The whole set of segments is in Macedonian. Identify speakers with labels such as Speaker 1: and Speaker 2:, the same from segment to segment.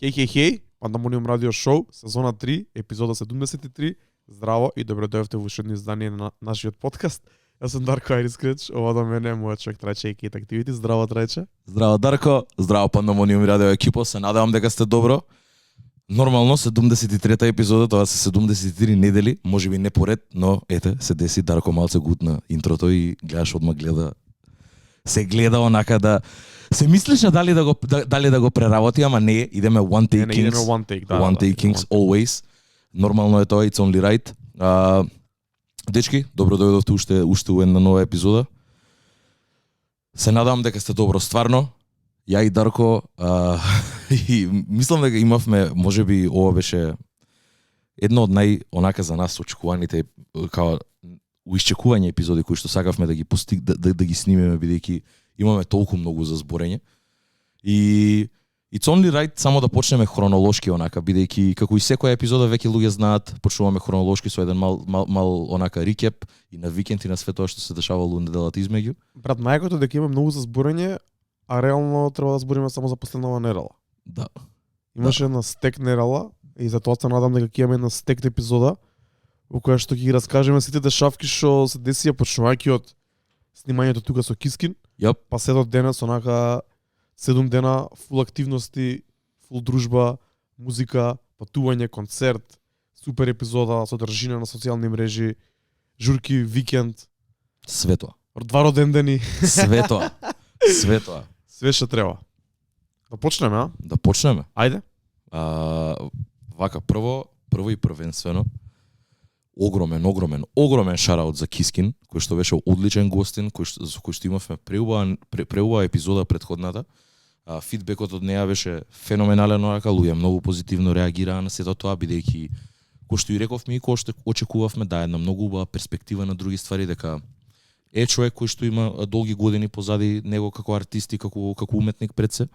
Speaker 1: Хеј, Пандамониум радио шоу, сезона 3, епизода 73. Здраво и добро дојавте во уште едно издание на нашиот подкаст. Јас сум Дарко Айрискрич, ова до мене е мојот човек Трајче Икет Активити. Здраво Трајче.
Speaker 2: Здраво Дарко, здраво Пандамониум радио екипо, се надевам дека сте добро. Нормално 73-та епизода, тоа се 73 недели, можеби не поред, но ете, се деси Дарко малце гутна интрото и гледаш одма гледа. Се гледа онака да се мислеше дали да го преработи, ама не, идеме one take
Speaker 1: Не,
Speaker 2: kings.
Speaker 1: one take, да.
Speaker 2: One take kings always. Нормално е тоа, it's only right. Дечки, добро дојдовте уште у една нова епизода. Се надам дека сте добро стварно. Ја и Дарко и мислам дека имавме, можеби ова беше едно од онака за нас очекуваните као уисчекување епизоди кои што сакавме да ги да ги снимеме, бидејќи имаме толку многу за зборење. И it's only right само да почнеме хронолошки онака, бидејќи како и секоја епизода веќе луѓе знаат, почнуваме хронолошки со еден мал онака рикеп и на викенд и на све тоа што се дешавало неделата измеѓу.
Speaker 1: Брат, најакото дека има многу за зборење, а реално треба да збориме само за последнава недела.
Speaker 2: Да.
Speaker 1: Имаше една стек недела и затоа се надам дека ќе имаме една стек епизода во која што ќе ги раскажеме сите дешавки што се десија почнувајќи од снимањето тука со Кискин.
Speaker 2: Јап.
Speaker 1: Па се до денес онака 7 дена фул активности, фул дружба, музика, патување, концерт, супер епизода, содржина на социјални мрежи, журки, викенд,
Speaker 2: Све тоа.
Speaker 1: 2 родендени,
Speaker 2: Све тоа. Све тоа.
Speaker 1: све што треба. Да почнеме, а?
Speaker 2: Да почнеме.
Speaker 1: Ајде.
Speaker 2: Вака, прво и првенствено, огромен шараут за Кискин, кој што беше одличен гостин, за кој што имавме преубава епизода предходната. Фидбекот од неа беше феноменален, онака луѓе многу позитивно реагираа на сето тоа, бидејќи кој што и рековме и кој што очекувавме да една многу убава перспектива на други ствари, дека е човек кој што има долги години позади него како артист и како уметник пред се.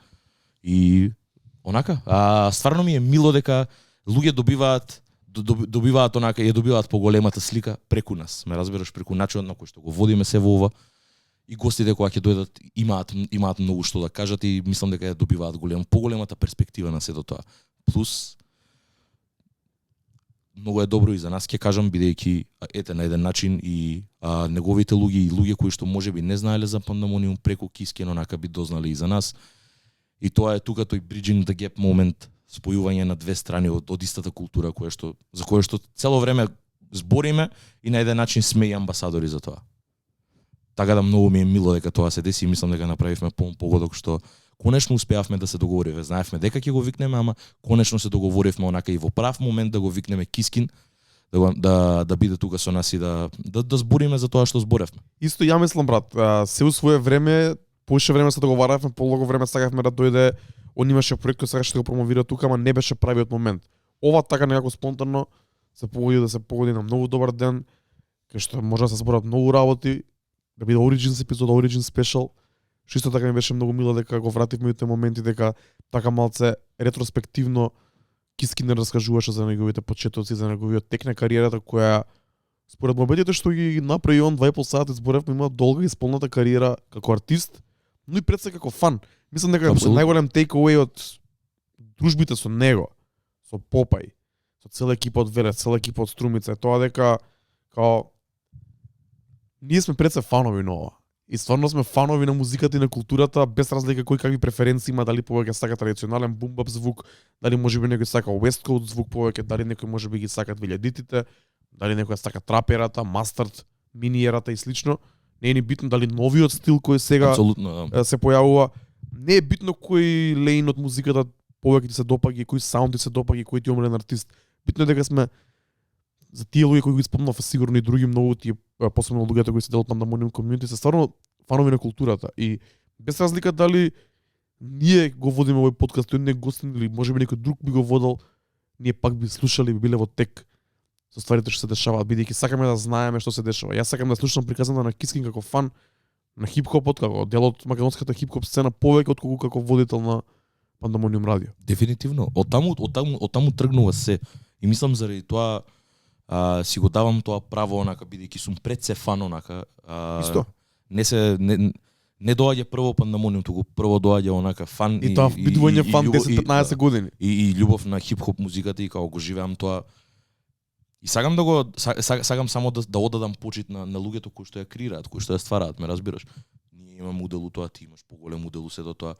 Speaker 2: И онака, стварно ми е мило дека луѓе добиваат онака, ја добиваат поголемата слика преку нас. Ме разбираш, преку начинот на кој што го водиме се во ова. И гостите кога ќе дојдат имаат многу што да кажат и мислам дека ја добиваат поголемата перспектива на сето тоа. Плюс многу е добро и за нас ќе кажам, бидејќи ете на еден начин и неговите луѓе и луѓе кои што можеби не знаеле за Пандамониум преку Кискен онака би дознали и за нас. И тоа е тука тој bridging the gap момент, спојување на две страни од истата култура за која што цело време збориме и на еден начин сме и амбасадори за тоа. Така да многу ми е мило дека тоа се деси и мислам дека направивме погодок што конечно успеавме да се договориме. Знаевме дека ќе го викнеме, ама конечно се договоривме онака и во прав момент да го викнеме Кискин, да биде тука со нас и да збориме за тоа што зборевме.
Speaker 1: Исто ја мислам, брат, се у свое време, поише време се договаравме, полого време сакавме да дојде, он имаше проект кој сакаше да го промовира тука, ама не беше правиот момент. Ова така некако спонтано се погоди на многу добар ден, кај што може да се зборат многу работи, да биде Origins епизода, Origins Special. Што исто така ми беше многу мило дека го вративме и тој моменти, дека така малце ретроспективно Кискин не раскажуваше за неговите почетоци, за неговиот тек на кариерата која според мобетите што ги направи он 2,5 сати зборевме, има долга и исполната кариера како артист, но и пред се како фан. Мислам дека најголем take-away од дружбите со него, со Попај, со цела екипа од Велес, цела екипа од Струмица, е тоа дека као ние сме пред се фанови на ова. И стварно сме фанови на музиката и на културата, без разлика кој какви преференции има, дали повеќе сака традиционален бумбап звук, дали можеби некој сака West Coast звук повеќе, дали некој можеби ги сака 2000-тите, дали некој сака траперата, мастард, миниерата и слично. Не е ни битно дали новиот стил кој сега се појавува. Не е битно кој лейн од музиката повеќе ти се допаѓа, кој саунд ти се допаѓа, кој ти е омилен артист. Битно е дека сме за тие луѓе кои ги спомнав, сигурно и други многу тие посебно луѓето кои се дел од Пандамониум комјунити се стварно фанови на културата и без разлика дали ние го водиме овој подкаст, тој не гостин или можеби некој друг би го водел, ние пак би слушали и би биле во тек со стварите што се дешаваат, бидејќи сакаме да знаеме што се дешава. Јас сакам да слушам приказната на Кискин како фан на хип-хопот, како дел од македонската хип-хоп сцена повеќе отколку како водител на Пандамониум радио.
Speaker 2: Дефинитивно. Од таму тргнува се. И мислам заради тоа си го давам тоа право онака, бидејќи сум пред се фан онака.
Speaker 1: Исто.
Speaker 2: не доаѓа прво Пандамониум, туку прво доаѓа онака фан
Speaker 1: И тоа бидување фан
Speaker 2: љубов-
Speaker 1: 10-15 години.
Speaker 2: и љубов на хип-хоп музиката и како го живеам тоа. И сакам да го сакам само да одадам почит на луѓето кои што ја креираат, кои што ја ствараат, ме разбираш. Ние имаме удел у тоа, ти имаш поголем удел у сето тоа.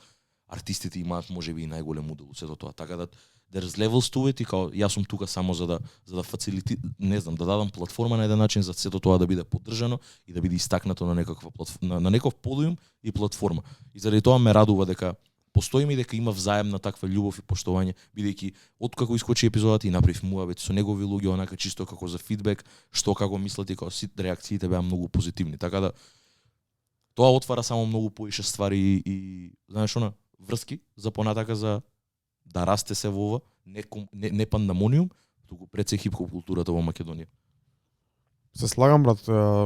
Speaker 2: Артистите имаат можеби и најголем удел у сето тоа. Така да there's levels to it и као јас сум тука само за да фацилити, не знам, да дадам платформа на еден начин за сето тоа да биде поддржано и да биде истакнато на некаква на некој подиум и платформа. И заради тоа ме радува дека постоиме и дека има взаемна таква љубов и поштовање, бидејќи откако искочи епизодата и направив муабет со негови луѓе, онака чисто како за фидбек, што како мислат и како сите реакциите беа многу позитивни. Така да тоа отвара само многу поише ствари и знаеш она, врски за понатака за да расте се во ова, не Пандамониум, туку пред се хип-хоп културата во Македонија.
Speaker 1: Се слагам, брат,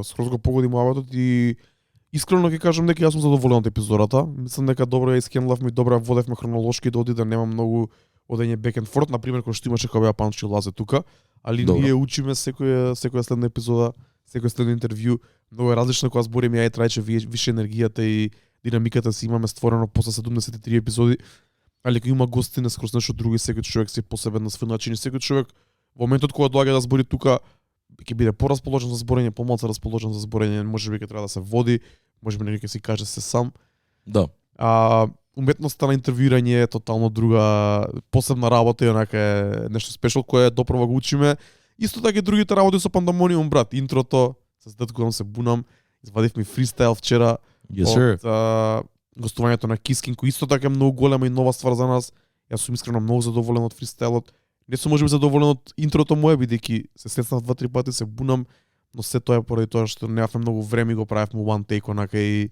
Speaker 1: скроз го погоди муабетот и искрено ќе кажам дека јас сум задоволен од епизодата. Мислам дека добро ја искенлавме и добро ја водевме хронолошки да оди да нема многу одење back and forth, на пример кој што имаше кога беа Панчо и Лазе тука, али
Speaker 2: Добро.
Speaker 1: ние учиме секоја следна епизода, секој следно интервју, многу е различно кога збориме ја и трајче више енергијата и динамиката си имаме створено после 73 епизоди, али кога има гости на скроз нешто друго, секој човек си е посебен на свој начин и секој човек во моментот кога доаѓа да збори тука ќе биде порасположен за зборење, помалку расположен за зборење, можеби ќе треба да се води, можеби некој ќе си каже се сам.
Speaker 2: Да.
Speaker 1: Уметноста на интервјуирање е тотално друга, посебна работа и онака е нешто спешал кое допрва го учиме. Исто така и другите работи со Пандамониум, брат, интрото, се здеткувам се бунам, извадивме фристайл вчера
Speaker 2: Yes, sir.
Speaker 1: од гостувањето на Кискин, кој исто така е многу голема и нова ствар за нас. Јас сум искрено многу задоволен од фристайлот. Не сум можеби задоволен од интрото мое, бидејќи се сеснав 2-3 пати, се бунам, но се тоа е поради тоа што немавме многу време и го правевме one take онака и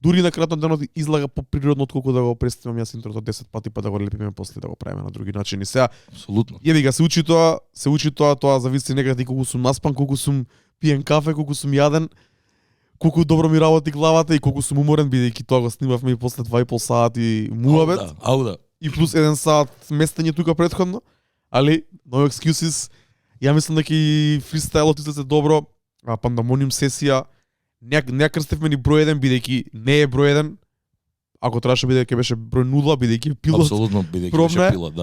Speaker 1: дури на крајот на денот излага поприродно отколку да го представам јас интрото 10 пати па да го лепиме после да го правиме на други начини. Сега
Speaker 2: Апсолутно.
Speaker 1: јеби го се учи тоа зависи некаде колку сум наспан, колку сум пиен кафе, колку сум јаден, колку добро ми работи главата и колку сум уморен бидејќи тоа го снимавме и после 2,5 сати муабет.
Speaker 2: Ауда.
Speaker 1: И плюс 1 сат местење тука претходно, али no excuses. Ја мислам дека и фристайлот излезе добро, а Пандамониум сесија не ја крстевме ни број 1 бидејќи не е број 1. Ако требаше биде ќе беше број 0 бидејќи е пилот.
Speaker 2: Апсолутно бидејќи
Speaker 1: пробне.
Speaker 2: беше пилот,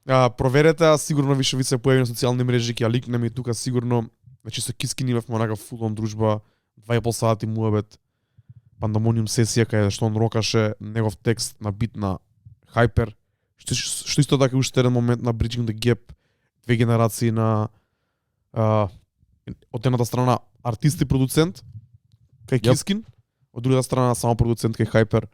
Speaker 2: да.
Speaker 1: Проверете, а сигурно више ви се појави на социјални мрежи, ќе ја ликнеме и тука сигурно. Значи со Кискин имавме онака фулон дружба, 2,5 сати муабет. Пандамониум сесија каде што он рокаше негов текст на бит на Hyper, што исто така е уште еден момент на Bridging the Gap, две генерации на од едната страна артист и продуцент кај Кискин, од другата страна само продуцент кај Hyper.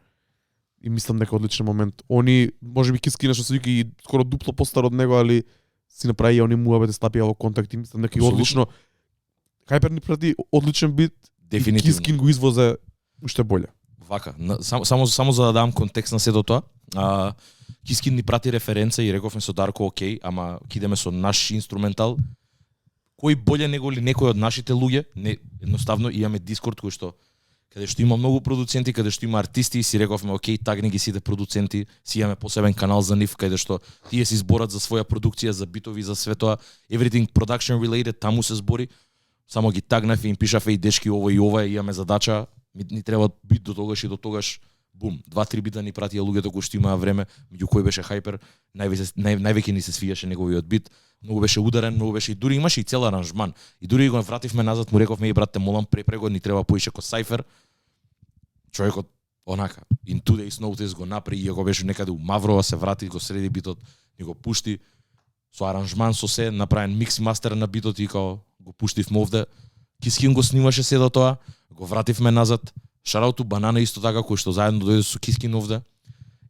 Speaker 1: И мислам дека одличен момент. Они можеби Кискин што се вика и скоро дупло постар од него, али си направи они муабет стапија во контакт и мислам дека и одлично. Hyper ни прати одличен бит.
Speaker 2: Дефинитивно.
Speaker 1: И Кискин го извозе уште боле.
Speaker 2: Вака, само за да дам контекст на сето тоа. Кискин ни прати референца и рековме со Дарко окей, ама ќе идеме со наш инструментал. Кој боле него ли некој од нашите луѓе? Не, едноставно имаме Дискорд кој што каде што има многу продуценти, каде што има артисти и си рековме окей, тагни ги сите продуценти, си имаме посебен канал за нив каде што тие си зборат за своја продукција, за битови, за све тоа, everything production related, таму се збори. Само ги тагнав и им пишав и дечки ова и ова, имаме задача, ни треба бит до тогаш и до тогаш. Бум, 2-3 бита ни пратија луѓето кои што имаа време, меѓу кои беше Hyper, највеќе ни се свиеше неговиот бит, многу беше ударен, многу беше и дури имаше и цел аранжман. И дури го вративме назад, му рековме и брате, молам препрего ни треба поише ко Cypher. Човекот онака in 2 days notice го направи, иако беше некаде у Маврова, се врати, го среди битот, ни го пушти со аранжман со се, направен микс мастер на битот и као го пуштивме овде. Кискин го снимаше се до тоа, го вративме назад. Шарауту Банана исто така кој што заедно дојде со Кискин овде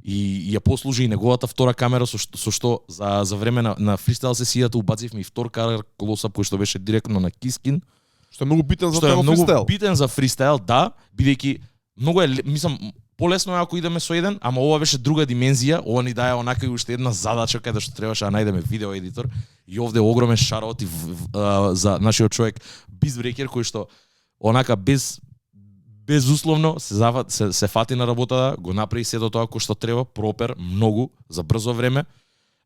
Speaker 2: и ја послужи и неговата втора камера со што за време на фристайл сесијата убацивме и втор клосап кој што беше директно на Кискин,
Speaker 1: Што е многу битен за
Speaker 2: што е
Speaker 1: тоа
Speaker 2: многу
Speaker 1: фристайл.
Speaker 2: битен за фристайл, да, бидејќи многу е, мислам, полесно е ако идеме со еден, ама ова беше друга димензија, ова ни даја онака и уште една задача каде што требаше да најдеме видео едитор и овде огромен шараут за нашиот човек Bizbreaker кој што онака безусловно се фати на работа, го направи се до тоа кој што треба, пропер, многу, за брзо време.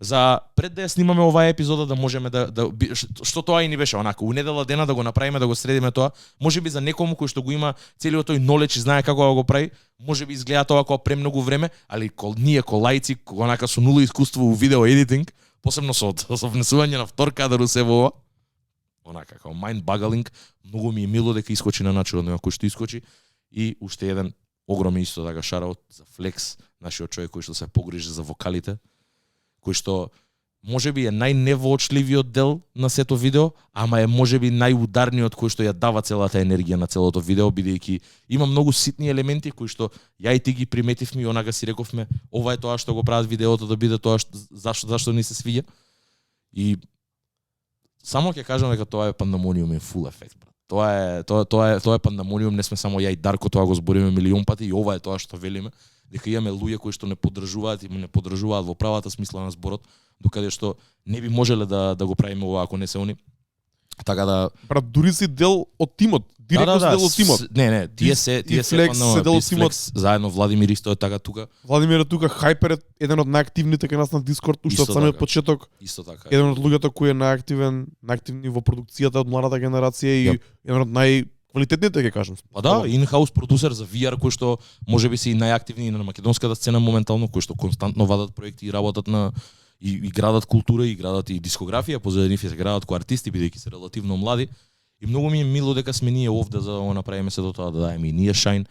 Speaker 2: за пред да ја снимаме оваа епизода да можеме што тоа и ни беше онака у недела дена да го направиме, да го средиме тоа, можеби за некому кој што го има целиот тој knowledge и знае како да го прави, можеби изгледа тоа како премногу време, али ние ко лаици, онака со нула искуство у видео едитинг, посебно со внесување на втор кадар у себе ова, онака како mind boggling, многу ми е мило дека искочи на начинот на кој што искочи. И уште еден огромен исто така шараут за Флекс, нашиот човек кој што се погрижи за вокалите, кој што можеби е најневоочливиот дел на сето видео, ама е можеби најударниот кој што ја дава целата енергија на целото видео, бидејќи има многу ситни елементи кои што ја и ти ги приметивме и онака си рековме, ова е тоа што го прават видеото да биде тоа зашто ни се свиѓа. И само ќе кажам дека тоа е Pandemonium in full effect, брат. Тоа е Pandemonium, не сме само ја и Дарко, тоа го збориме милион пати и ова е тоа што велиме, дека имаме луѓе кои што не поддржуваат во правата смисла на зборот, докаде што не би можеле да го правиме ова ако не се они. Така да
Speaker 1: брат, дури си дел од тимот, директно си дел од тимот.
Speaker 2: Не, тие се
Speaker 1: се дел од тимот.
Speaker 2: Заедно Владимир исто е така тука.
Speaker 1: Владимир е тука, Хайпер е еден од најактивните кај нас на Дискорд, уште од самиот почеток.
Speaker 2: Исто така.
Speaker 1: Еден од луѓето кои е најактивни во продукцијата од младата генерација и еден од најквалитетните, ќе кажам.
Speaker 2: Па да, in-house продусер за VR кој што можеби се и најактивни на македонската сцена моментално, кој што константно вадат проекти и работат на и градат култура и градат и дискографија, позади нив се градат ко артисти бидејќи се релативно млади. И многу ми е мило дека сме ние овде за да го направиме се до тоа, да даеме и ние шајн,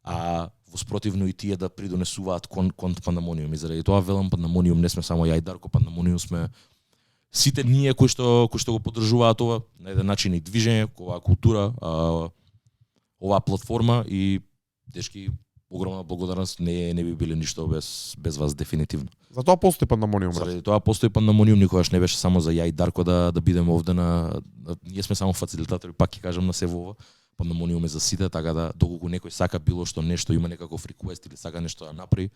Speaker 2: а воспротивно и тие да придонесуваат кон Pandemonium. И заради тоа велам Pandemonium не сме само ја и Дарко, Pandemonium сме сите ние кои што го поддржуваат ова на еден начин и движење, оваа култура, оваа платформа и дечки огромна благодарност, не би биле ништо без вас дефинитивно.
Speaker 1: Затоа постои Pandemonium, брат.
Speaker 2: Заради тоа постои Pandemonium, никогаш не беше само за ја и Дарко да бидеме овде ние сме само фацилитатори, пак ќе кажам на се во ова. Pandemonium е за сите, така да доколку некој сака било што нешто, има некаков request или сака нешто да направи,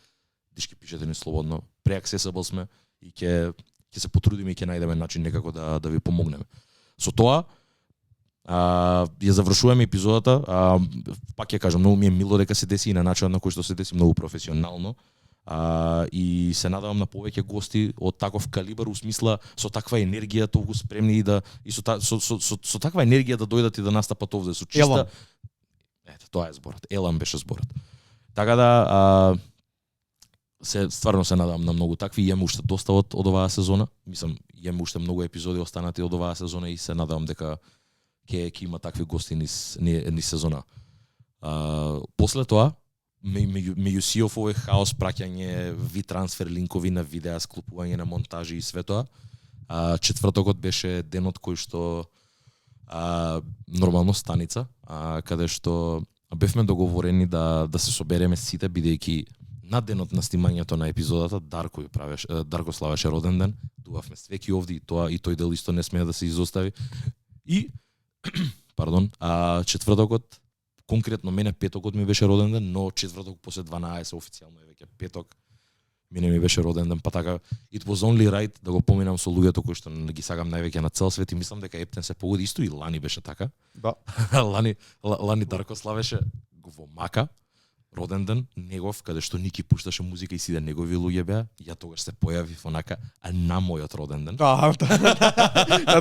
Speaker 2: дишки пишете ни слободно. Pre-accessible сме и ќе се потрудиме и ќе најдеме начин некако да ви помогнеме. Со тоа ја завршуваме епизодата. Пак ќе кажам, многу ми е мило дека се деси и на начинот на кој што се деси многу професионално. И се надевам на повеќе гости од таков калибар, у смисла со таква енергија, толку спремни и со таква енергија да дојдат и да настапат овде со чиста.
Speaker 1: Елан.
Speaker 2: Ето, тоа е зборот. Елан беше зборот. Така да стварно се надевам на многу такви, имаме уште доста од оваа сезона. Мислам, имаме уште многу епизоди останати од оваа сезона и се надевам дека ќе има такви гости низ сезона. После тоа, меѓу сиов овој хаос, праќање, трансфер линкови на видеа, склопување на монтажи и све тоа, четвртокот беше денот кој што нормално станица, каде што бевме договорени да се собереме сите, бидејќи на денот на снимањето на епизодата Дарко славеше роден ден, дувавме свеки овде и тој дел исто не смее да се изостави. И четвртокот, конкретно мене петокот ми беше роден ден, но четврток после 12 официјално е веќе петок. Мене ми беше роден ден, па така it was only right да го поминам со луѓето кои што ги сагам највеќе на цел свет и мислам дека Ептен се погоди исто и Лани беше така.
Speaker 1: Да.
Speaker 2: Лани Дарко славеше во Мака роден ден негов, каде што Ники пушташе музика и сите негови луѓе беа, ја тогаш се појавив онака на мојот роден ден.
Speaker 1: Да,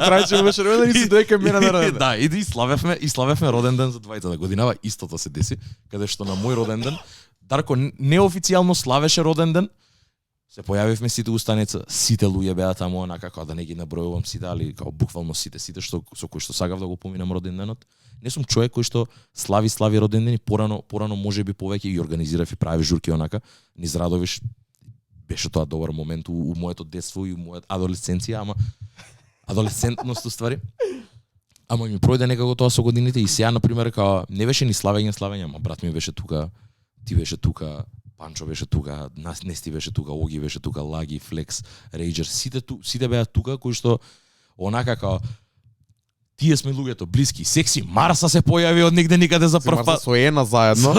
Speaker 1: трајче беше роден и си дојка мене на роден ден.
Speaker 2: Да, и славевме роден ден за 20 годинава, истото се деси, каде што на мој роден ден Дарко неофицијално славеше роден ден. Се појавивме сите у станица, сите луѓе беа таму, онака како да не ги набројувам сите, али како буквално сите што со кои што сагав да го поминам роден денот. Не сум човек кој што слави роден ден и порано можеби повеќе ги организирав и прави журки онака. Низ Радовиш беше тоа добар момент у моето детство и у мојата адолесценција, ама адолесцентност уствари. Ама ми пројде некако тоа со годините и сега на пример како не беше ни славење, ама брат ми беше тука, ти беше тука, Панчо беше тука, Нести беше тука, Оги беше тука, Лаги, Флекс, Рейджер, сите беа тука кои што онака како тие сме луѓето блиски, секси, Марса се појави од нигде никаде за прв пат.
Speaker 1: Со Ена заедно.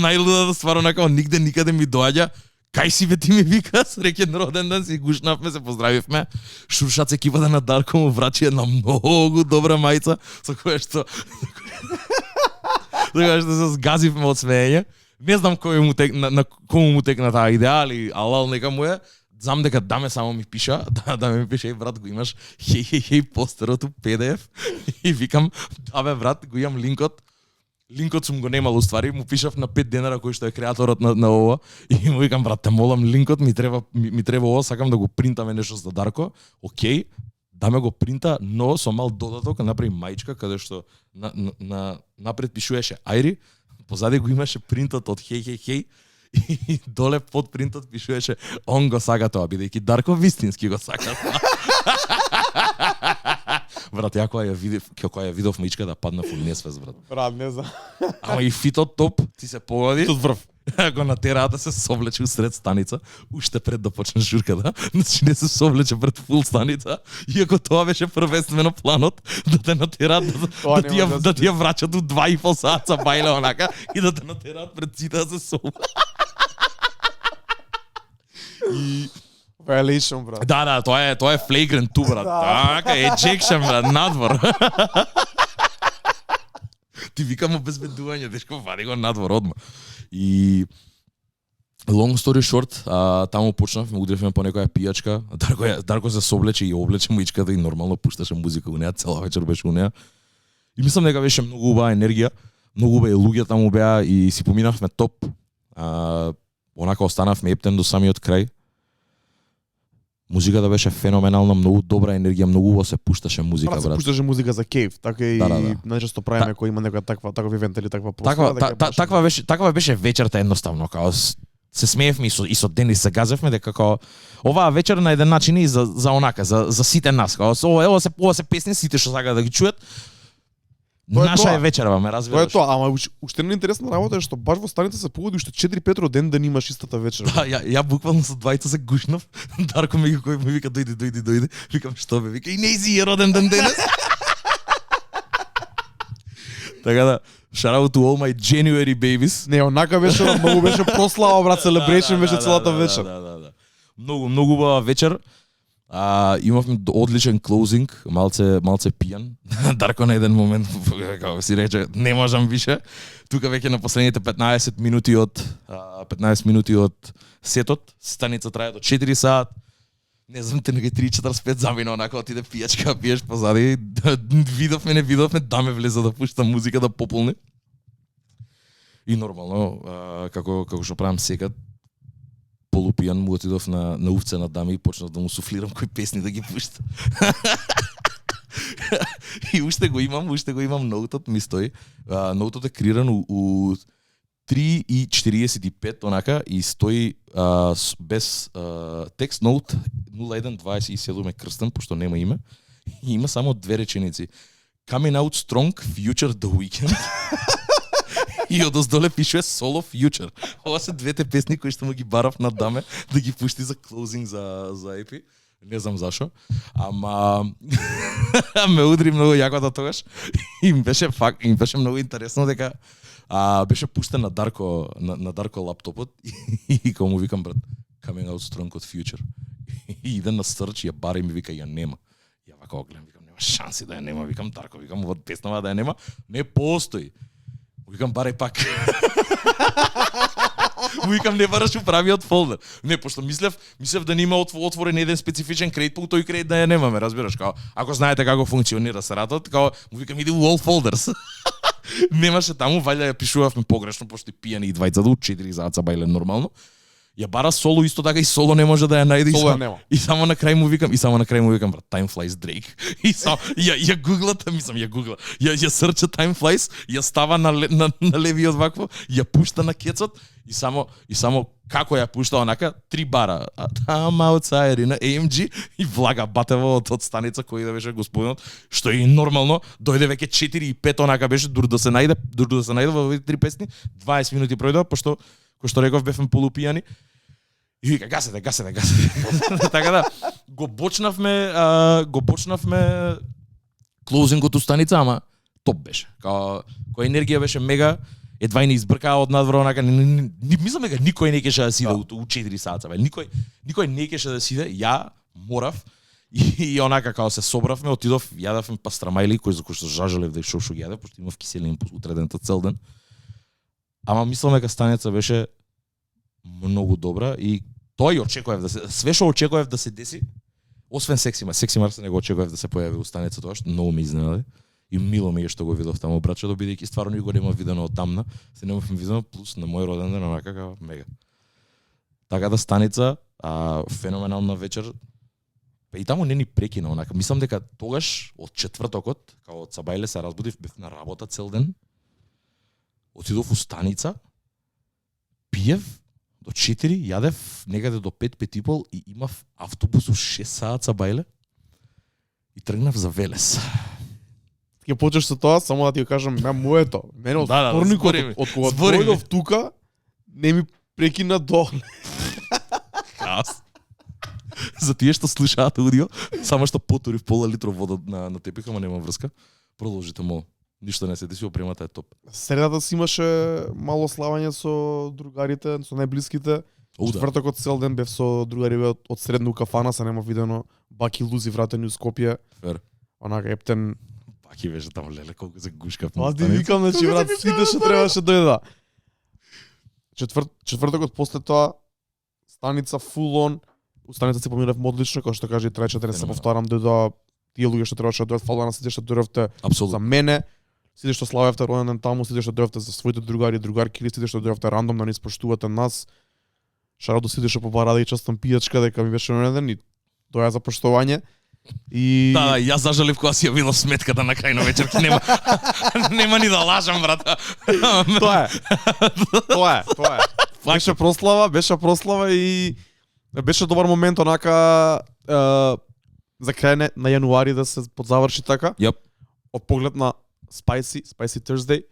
Speaker 2: Најлудата ствар онака нигде никаде ми доаѓа. Кај си бе ти ми вика, среќен роден ден, си гушнавме, се поздравивме. Шуршац екипата на Дарко му врачи една многу добра мајца со која што се згазивме од смеење. Не знам кој му кому му текна таа идеја, али алал нека му е. знам дека Даме само ми пиша, да ми пише, брат, го имаш, хеј, постерот у PDF, и викам, да бе, брат, го имам линкот. Линкот сум го немал уствари, му пишав на 5 денара кој што е креаторот на ова и му викам, брат, те молам, линкот ми треба ова, сакам да го принтаме нешто за Дарко. Океј, Даме го принта, но со мал додаток направи мајчка каде што напред пишуваше Ајри, позади го имаше принтот од хеј и доле под принтот пишуваше он го сака тоа, бидејќи Дарко вистински го сака. Брат, ја кога ја видов мајчка да паднав во несвест, брат.
Speaker 1: Брат, не знам.
Speaker 2: Ама и фитот топ, ти се погоди.
Speaker 1: Тут врв.
Speaker 2: Го натераа да се совлече усред станица, уште пред да почне журката, значи не се совлече пред фул станица, иако тоа беше првенствено планот да те натераат да ти ја врачат у 2,5 саца бајле онака и да те натераат пред сите да се совлече. И
Speaker 1: Violation, брат.
Speaker 2: да, тоа е flagrant ту, брат. Така, ejection, брат, надвор. Ти викам обезбедување, дечко, вади го надвор одма. И long story short, таму почнавме, удревме по некоја пијачка. Дарко се соблече и облече муичката и нормално пушташе музика у неа, цела вечер беше у неа. И мислам дека беше многу убава енергија, многу убави луѓе таму беа и си поминавме топ. Онака останавме ептен до самиот крај. Музиката беше феноменална, многу добра енергија, многу убаво се пушташе музика, брат.
Speaker 1: Се пушташе музика за кейф, така и најчесто правиме кој има некоја таков ивент или таква прослава.
Speaker 2: Таква беше вечерта едноставно, као се смеевме и со Денис се газевме дека као оваа вечер на еден начин и за онака, за сите нас, као ова се песни сите што сакаат да ги чуат. Наша е вечерва, ме разбираш.
Speaker 1: Тоа е тоа, ама уште не интересна работа е што баш во станица се погоди уште 4-5 роден ден имаш истата вечер.
Speaker 2: Да, ја буквално со двајца се гушнав. Дарко ми вика дојди. Викам што бе, вика и нејзи е роден ден денес. Така да, shout out to all my January babies.
Speaker 1: Не, онака беше, многу беше прослава, брат, celebration беше целата вечер.
Speaker 2: Да. Многу убава вечер. Имавме одличен клоузинг, малце пијан. Дарко на еден момент како си рече, не можам више. Тука веќе на последните 15 минути од сетот, станица трае до 4 саат. Не знам, те некај 3:45 замина онака отиде пијачка, пиеш позади. Не видовме, Даме влезе да пушта музика да пополни. И нормално, како што правам секад, полупијан му отидов на увце на Даме и почнав да му суфлирам кои песни да ги пушта. И уште го имам ноутот ми стои. Ноутот е креиран у 3:45 онака и стои без текст ноут 0127 е крстен, пошто нема име. И има само две реченици. Coming out strong, future the weekend. И одоздоле пишува Solo Future. Ова се двете песни кои што му ги барав на Даме да ги пушти за клоузинг за EP. Не знам зашо. Ама ме удри многу јако да тогаш. И им беше многу интересно дека беше пуштен на Дарко лаптопот и кога му викам, брат, coming out strong od future. И иден на search, ја бара и ми вика ја нема. Ја вака огледам, викам нема шанси да ја нема, викам Дарко, викам ова песнава да ја нема, не постои. Викам барај пак. Викам не бараш управиот фолдер. Не, пошто мислев да нема отворен еден специфичен кредит, по тој кредит да ја немаме, разбираш, као ако знаете како функционира саратот, као му викам иди у all folders. Немаше таму, вајде ја пишувавме погрешно, пошто и пијани и двајца до 4 заца бајле нормално. Ја бара соло исто така и соло не може да ја најде.
Speaker 1: Соло нема.
Speaker 2: И само на крај му викам, брат, Time Flies Drake. И само ја гуглат, ја срча Time Flies, ја става на левиот вакво, ја пушта на кецот и само како ја пушта онака 3 бара. I'm outside на AMG и влага батево од станица кој да беше господинот, што е нормално, дојде веќе 4 и 5 онака беше дур да се најде во овие 3 песни, 20 минути пројдоа, пошто кој што реков бевме полупијани. И вика гасете. Така да го почнавме клоузингот у станица, ама топ беше. Која енергија беше мега, едва и не избркаа од надвор онака. Мислам дека никој не кеше да сиде у 4 саца, бе. Никој не кеше да сиде, ја морав и онака као се собравме, отидов, јадавме пастрамајли кој што жажелев да шо ги јадев, пошто имав киселин утредента цел ден. Ама мислам дека станица беше многу добра и Тоа и очекував да се све што очекував да се деси, освен Секси Марс не го очекував да се појави у станица, тоа што многу ме изненади. И мило ми е што го видов таму брачето, бидејќи стварно и го нема видено од тамна. Се немав видено плюс на мој роден ден, онака како мега. Така да станица, феноменална вечер. Па и таму не ни прекина, онака. Мислам дека тогаш од четвртокот, као од Сабајле се разбудив, бев на работа цел ден. Отидов у станица, пиев до 4, јадев некаде до 5 и имав автобус у 6 саат Сабајле и тргнав за Велес.
Speaker 1: Ќе почнеш со тоа, само да ти го кажам, моето. Мене од вторникот, од кога дојдов тука, не ми прекина до.
Speaker 2: За тие што слушаат аудио, само што потурив пола литро вода на тепих, ама нема врска. Продолжите мол. Ништо не се деси, опремата е топ.
Speaker 1: Средата си имаше мало славање со другарите, со најблиските. Четвртокот цел ден бев со другари од средно кафана, се нема видено Баки Лузи вратени у Скопје.
Speaker 2: Фер.
Speaker 1: Онака ептен.
Speaker 2: Баки беше таму, леле колку се гушкав.
Speaker 1: Аз ти викам, значи брат, сите што требаше дојда. Четвртокот после тоа станица full on. У станица се поминав одлично, како што кажа и тречата, не се повторам, дојда тие луѓе што требаше да дојдат, фала на сите што дојдовте за мене. Сите што славевте роден ден таму, сите што дојдовте за своите другари и другарки, сите што дојдовте рандомно, не испоштувате нас. Шаро до сите што побараде и частам пијачка дека ми беше роден ден и тоа е за поштовање. И
Speaker 2: да, јас зажалив кога си ја видов сметката на крај на вечерки, нема ни да лажам, брат.
Speaker 1: Тоа е. Беше прослава и беше добар момент онака за крај на јануари да се подзаврши така.
Speaker 2: Јап.
Speaker 1: Од поглед на Spicy Thursday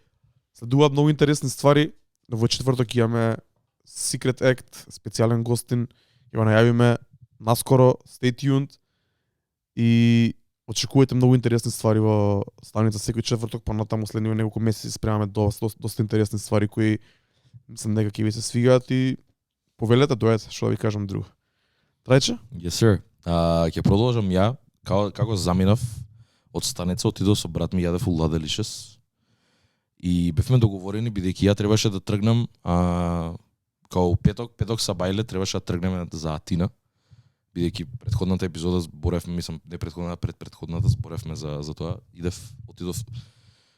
Speaker 1: следуваат многу интересни ствари. Во четврток имаме Secret Act, специјален гостин, ќе го најавиме наскоро, stay tuned. И очекувате многу интересни ствари во станица секој четврток, па натаму следниве неколку месеци спремаме доста интересни ствари кои мислам дека ќе ви се свигаат и повелете, дојдете, што да ви кажам друго. Трајче?
Speaker 2: Yes sir. Ќе продолжам ја, како заминав од станица, отидов со брат ми, јадев у Ладелишес и бевме договорени, бидејќи ја требаше да тргнам као петок Сабајле требаше да тргнеме за Атина, бидејќи претходната епизода зборевме, мислам, не претходната, предпретходната зборевме за тоа. Отидов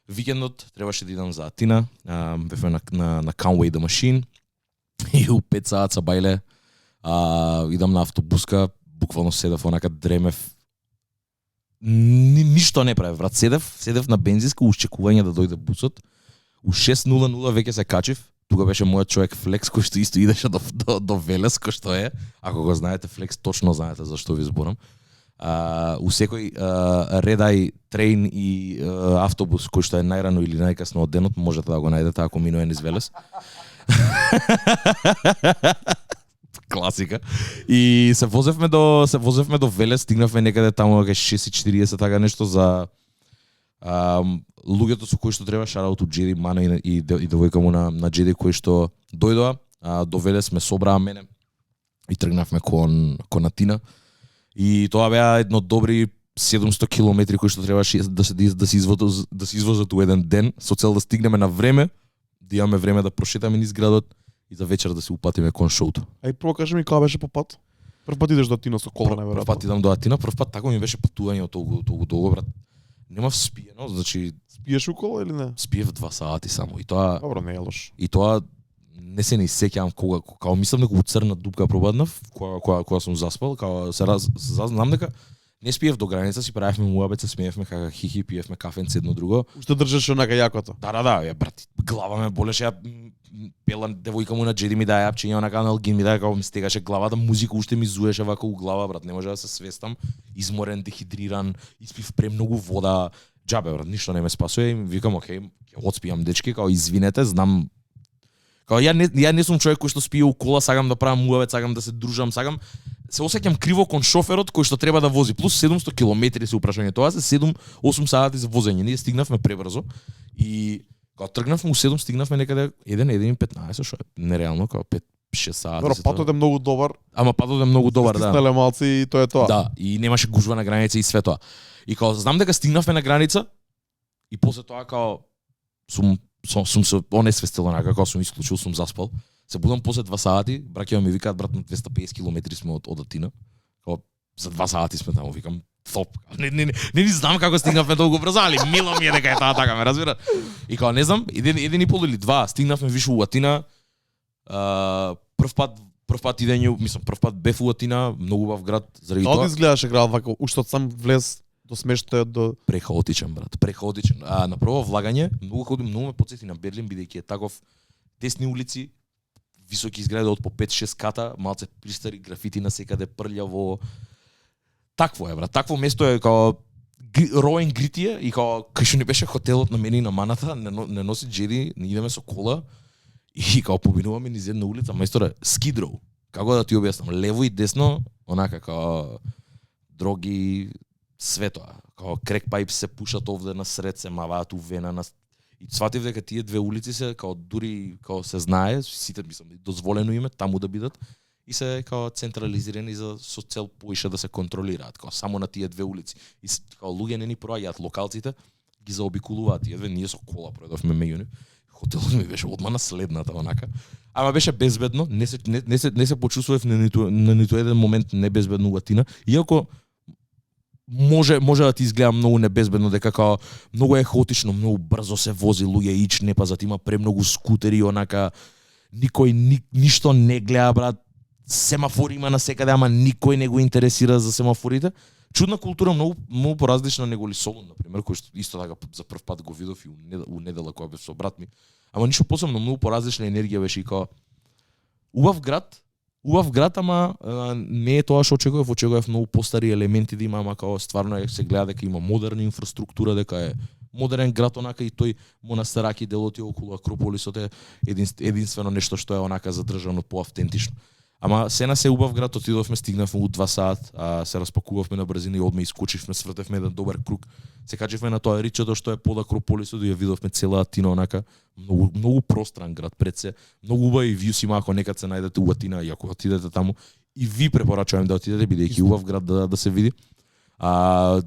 Speaker 2: викендот, требаше да идам за Атина, бевме на Conway the Machine и у 5 саат Сабајле идам на автобуска, буквално седев онака дремев. Ништо не правев, брат. Седев на бензинска уз чекување да дојде бусот. У 6:00 веќе се качив. Тука беше мојот човек Флекс, кој што исто идеше до Велес, кој што е. Ако го знаете Флекс, точно знаете зашто ви зборам. У секој редај, трейн и автобус кој што е најрано или најкасно од денот, можете да го најдете ако минува низ Велес. Класика. И се возевме до Велес, стигнавме некаде таму кај 6:40 така нешто за луѓето со кои што треба шараут Джеди Мана и девојка му на Джеди кои што дојдоа до Велес, ме собраа мене и тргнавме кон Атина. И тоа беа едно добри 700 километри кои што требаше да се извозат у еден ден со цел да стигнеме на време, да имаме време да прошетаме низ градот и за вечер да се упатиме кон шоуто.
Speaker 1: Ај прво кажи ми кога беше по пат? Прв пат идеш до Атина со кола, неверојатно.
Speaker 2: Прв пат идам до Атина, прв пат тако ми беше патување од толку долго, брат. Немав спиено, значи
Speaker 1: спиеш у кола или не?
Speaker 2: Спиев 2 сати само и тоа.
Speaker 1: Добро, не е лош.
Speaker 2: И тоа не се ни сеќавам кога, као мислам дека у црна дупка пробаднав, кога сум заспал, као се знам дека не спиев до граница, си правевме муабет, се смеевме како хихи, пиевме кафенце едно друго.
Speaker 1: Уште држеше онака јакото.
Speaker 2: Да, ја брат, глава ме болеше, ја пела девојка му на Джеди ми даја апчиња, онака аналгин ми даја, како ми стегаше главата, музика уште ми зуеше вака у глава, брат, не може да се свестам, изморен, дехидриран, испив премногу вода, џабе, брат, ништо не ме спасува и викам, окей, ќе отспијам дечки, као извинете, знам. Као ја не сум човек кој што спие у кола, сакам да правам муавет, сакам да се дружам, сакам се осеќам криво кон шоферот кој што треба да вози. Плюс 700 километри се упрашање. Тоа се 7-8 сати за возење. Ние стигнавме пребрзо и кога тргнавме у 7 стигнавме некаде 1:15, што е нереално, као 5-6 сати.
Speaker 1: Добро, патот е многу добар.
Speaker 2: Ама патот е многу добар, да.
Speaker 1: Стиснеле малци и тоа е тоа.
Speaker 2: Да, и немаше гужва на граница и све тоа. И као знам дека стигнавме на граница и после тоа као сум се онесвестил онака, као сум исклучил, сум заспал. Се будам после 2 сати, браќа ми викаат брат на 250 километри сме од Атина. Као за 2 сати сме таму, викам топ. Не знам како стигнавме толку брзо, али мило ми е дека е таа така, ме разбира. И као не знам, еден и пол или 2 стигнавме више у Атина. Прв пат идење, мислам, прв пат бев у Атина, многу убав град, заради тоа.
Speaker 1: Како изгледаше градот вака, уште од сам влез до смештајот до
Speaker 2: Прехаотичен брат, прехаотичен. На прво влагање, многу ме потсети на Берлин бидејќи е таков тесни улици, високи изгради од по 5-6 ката, малце пристари, графити насекаде, прљаво. Такво е брат, такво место е као роен гритие и као кај што не беше хотелот на мене и на маната, не носи джеди, не идеме со кола и као побинуваме низ една улица, мајсторе, Skid Row. Како да ти објаснам, лево и десно, онака као дроги, све тоа. Као крек пайп се пушат овде на сред, се маваат увена на и сватив дека тие две улици се као дури као се знае, сите мислам дозволено име таму да бидат и се као централизирани за со цел поише да се контролираат, као само на тие две улици. И као луѓе не ни проаѓаат, локалците ги заобиколуваат тие две, ние со кола пројдовме меѓу нив. Хотелот ми беше одма на следната онака. Ама беше безбедно, не се почувствував на ниту еден момент небезбедно у Атина, иако може да ти изгледа многу небезбедно, дека као многу е хаотично, многу брзо се вози луѓе ич не пазат, има премногу скутери, онака никој ништо не гледа брат. Семафори има насекаде, ама никој не го интересира за семафорите. Чудна култура, многу поразлична него ли Солун, например, кој што исто така за прв пат го видов и у недела кога бев со брат ми. Ама ништо посебно, многу поразлична енергија беше и као убав град, ама не е тоа што очекував многу постари елементи да има, ама као стварно се гледа дека има модерна инфраструктура, дека е модерен град онака и тој монастираки делот е околу Акрополисот е единствено нешто што е онака задржано поавтентично. Ама сена се убав град, отидовме, стигнавме у 2 сат, се распакувавме на брзина и одме искочивме, свртевме еден добар круг. Се качевме на тоа ричето што е под Акрополисот и ја видовме цела Атина онака, многу простран град пред се, многу убави вјус има ако некад се најдете у Атина и ако отидете таму и ви препорачувам да отидете бидејќи убав град да се види.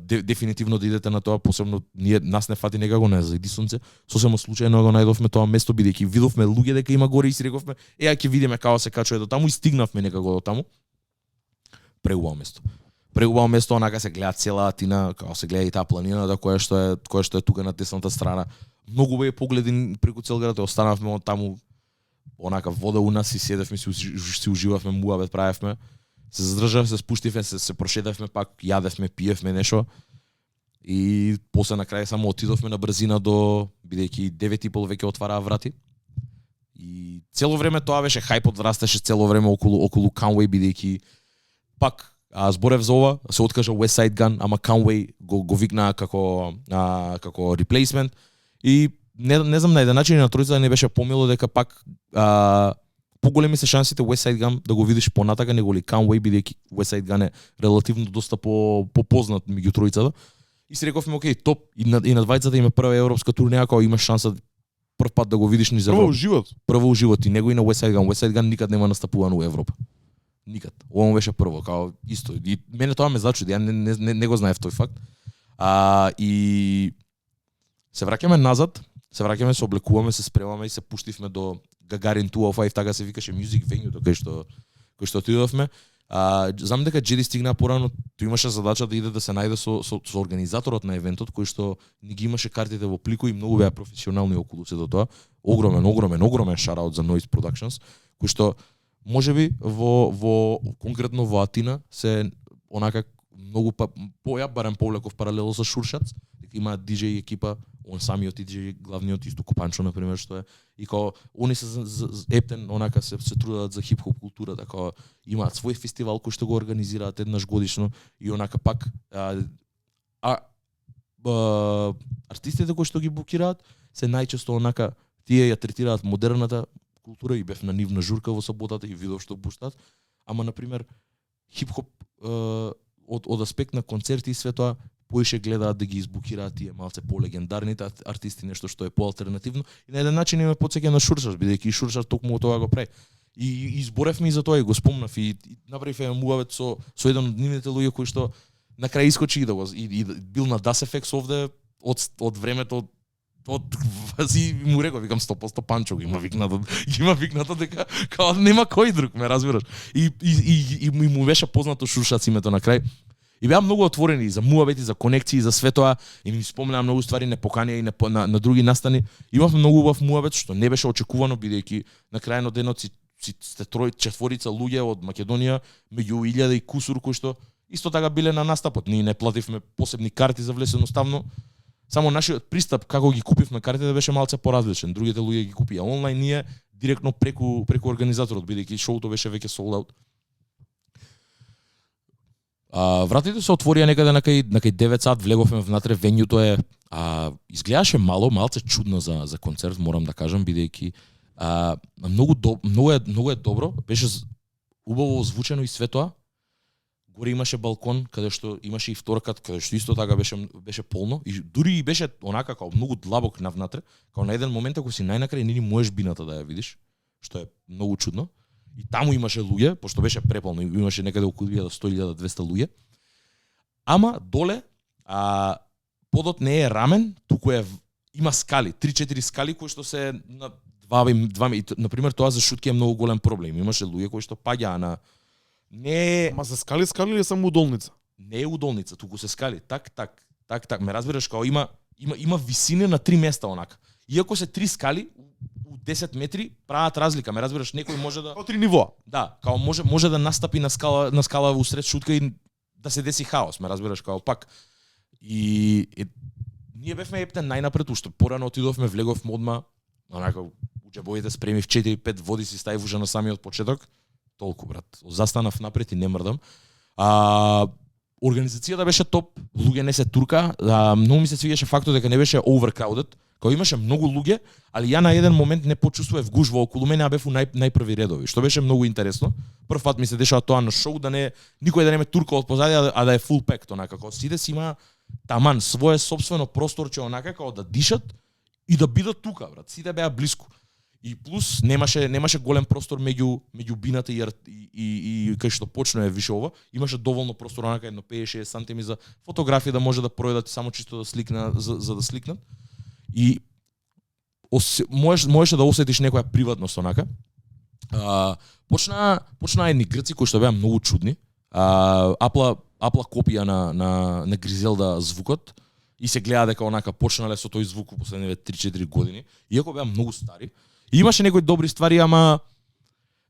Speaker 2: Дефинитивно да идете на тоа, посебно нас не фати некако не зајди сонце, сосема случајно го најдовме тоа место бидејќи видовме луѓе дека има горе и си рековме ќе видиме како се качува до таму и стигнавме некако до таму. Преубаво место, онака се гледа цела Атина, како се гледа и таа планината која што е тука на десната страна. Многу беа погледи преку цел град, останавме од таму онака вода у нас и седевме си уживавме, муабет правевме. Се задржавме, се спуштивме, се прошетавме пак, јадевме, пиевме нешто. И после на крај само отидовме на брзина до бидејќи 9:30 веќе отвараа врати. И цело време тоа беше хајпот растеше цело време околу Conway бидејќи пак зборев за ова, се откажа West Side Gun, ама Conway го викнаа како replacement и не знам на еден начин на тројца не беше помило дека пак поголеми се шансите West Side Gun да го видиш понатака него ли Conway бидејќи West Side Gun е релативно доста попознат меѓу тројцата. И си рековме окей, топ и на двајцата има прва европска турнеја кога имаш шанса прв пат да го видиш низ Европа. Прво у живот и него и на West Side Gun. West Side Gun никад нема настапувано у Европа. Никад. Ова му беше прво, као исто. И мене тоа ме зачуди, ја не го знаев тој факт. И се враќаме назад, се облекуваме, се спремаме и се пуштивме до Гагарин 205, така се викаше Music Venue, кај што отидовме. Знам дека Джеди стигна порано, тој имаше задача да иде да се најде со организаторот на евентот, кој што ни ги имаше картите во плику и многу беа професионални околу сето тоа. Огромен шараут за Noise Productions, кој што можеби во конкретно во Атина се онака многу барем повлеков паралело со Шуршац, дека има диџеј екипа, он самиот диџеј главниот исто Копанчо на пример што е и као они се ептен онака се трудат за хип-хоп култура, така имаат свој фестивал кој што го организираат еднаш годишно и онака пак артистите кои што ги букираат се најчесто онака тие ја третираат модерната култура и бев на нивна журка во саботата и видов што пуштаат, ама на пример хип-хоп од аспект на концерти и све тоа поише гледаат да ги избукираат тие малце полегендарните артисти, нешто што е поалтернативно и на еден начин име потсеќа на Шуршар, бидејќи и Шуршар токму тоа го прави. И изборевме и за тоа и го спомнав и направив еден муавет со еден од нивните луѓе кои што на крај искочи и да го и бил на Das FX овде од времето си му реков, викам 100% Панчо ги има викнато дека као нема кој друг, ме разбираш. И му беше познато Шушац името на крај. И беа многу отворени за муабети, за конекции, за све тоа, и ми спомнаа многу ствари, не поканија и на други настани. Имавме многу убав муабет, што не беше очекувано, бидејќи на крај на денот сте четворица луѓе од Македонија, меѓу 1000 и кусур кои што исто така биле на настапот. Ние не плативме посебни карти за влез, едноставно. Само нашиот пристап како ги купивме картите беше малце поразличен. Другите луѓе ги купија онлайн, ние директно преку организаторот, бидејќи шоуто беше веќе sold out. Вратите се отворија некаде на кај 9 сат, влеговме внатре, вењуто е изгледаше малце чудно за концерт, морам да кажам, бидејќи многу е добро, беше убаво озвучено и све тоа. Горе имаше балкон каде што имаше и вторкат, каде што исто така беше полно и дури и беше онака како многу длабок навнатре, како на еден момент ако си најнакрај не можеш бината да ја видиш, што е многу чудно. И таму имаше луѓе, пошто беше преполно, имаше некаде околу 100-1200 луѓе. Ама доле подот не е рамен, туку има скали, 3-4 скали кои што се на два на пример тоа за шутки е многу голем проблем. Имаше луѓе кои што паѓаа на не.
Speaker 1: Ама се скали или само удолница?
Speaker 2: Не е удолница, туку се скали. Так, ме разбираш, као има висина на 3 места онака. Иако се 3 скали, у 10 метри прават разлика, ме разбираш, некој може да
Speaker 1: од 3 нивоа.
Speaker 2: Да, као може да настапи на скала усред шутка и да се деси хаос, ме разбираш, као пак. И ние бевме ептен најнапред, уште порано отидовме, влеговме одма, онака у џебовите спремив 4-5 води си ставив уже на самиот почеток. Толку, брат. Застанав напред и не мрдам. Организацијата беше топ, луѓе не се турка, многу ми се свиѓаше фактот дека не беше overcrowded, кога имаше многу луѓе, али ја на еден момент не почувствував гужва околу мене, а бев у најпрви редови, што беше многу интересно. Прв пат ми се дешава тоа на шоу, да не никој да не ме турка од позади, а да е full packed онака, како сите си има таман свое собствено просторче онака како да дишат и да бидат тука, брат. Сите беа блиску. И плюс немаше голем простор меѓу бината и кај што почна више ова, имаше доволно простор онака едно 50-60 сантими за фотографии да може да пројдат само чисто да сликна за да сликнат. И можеше да осетиш некоја приватност онака. Почна едни грци кои што беа многу чудни. Апла копија на Гризелда звукот и се гледа дека онака почнале со тој звук во последниве 3-4 години, иако беа многу стари. И имаше некои добри ствари, ама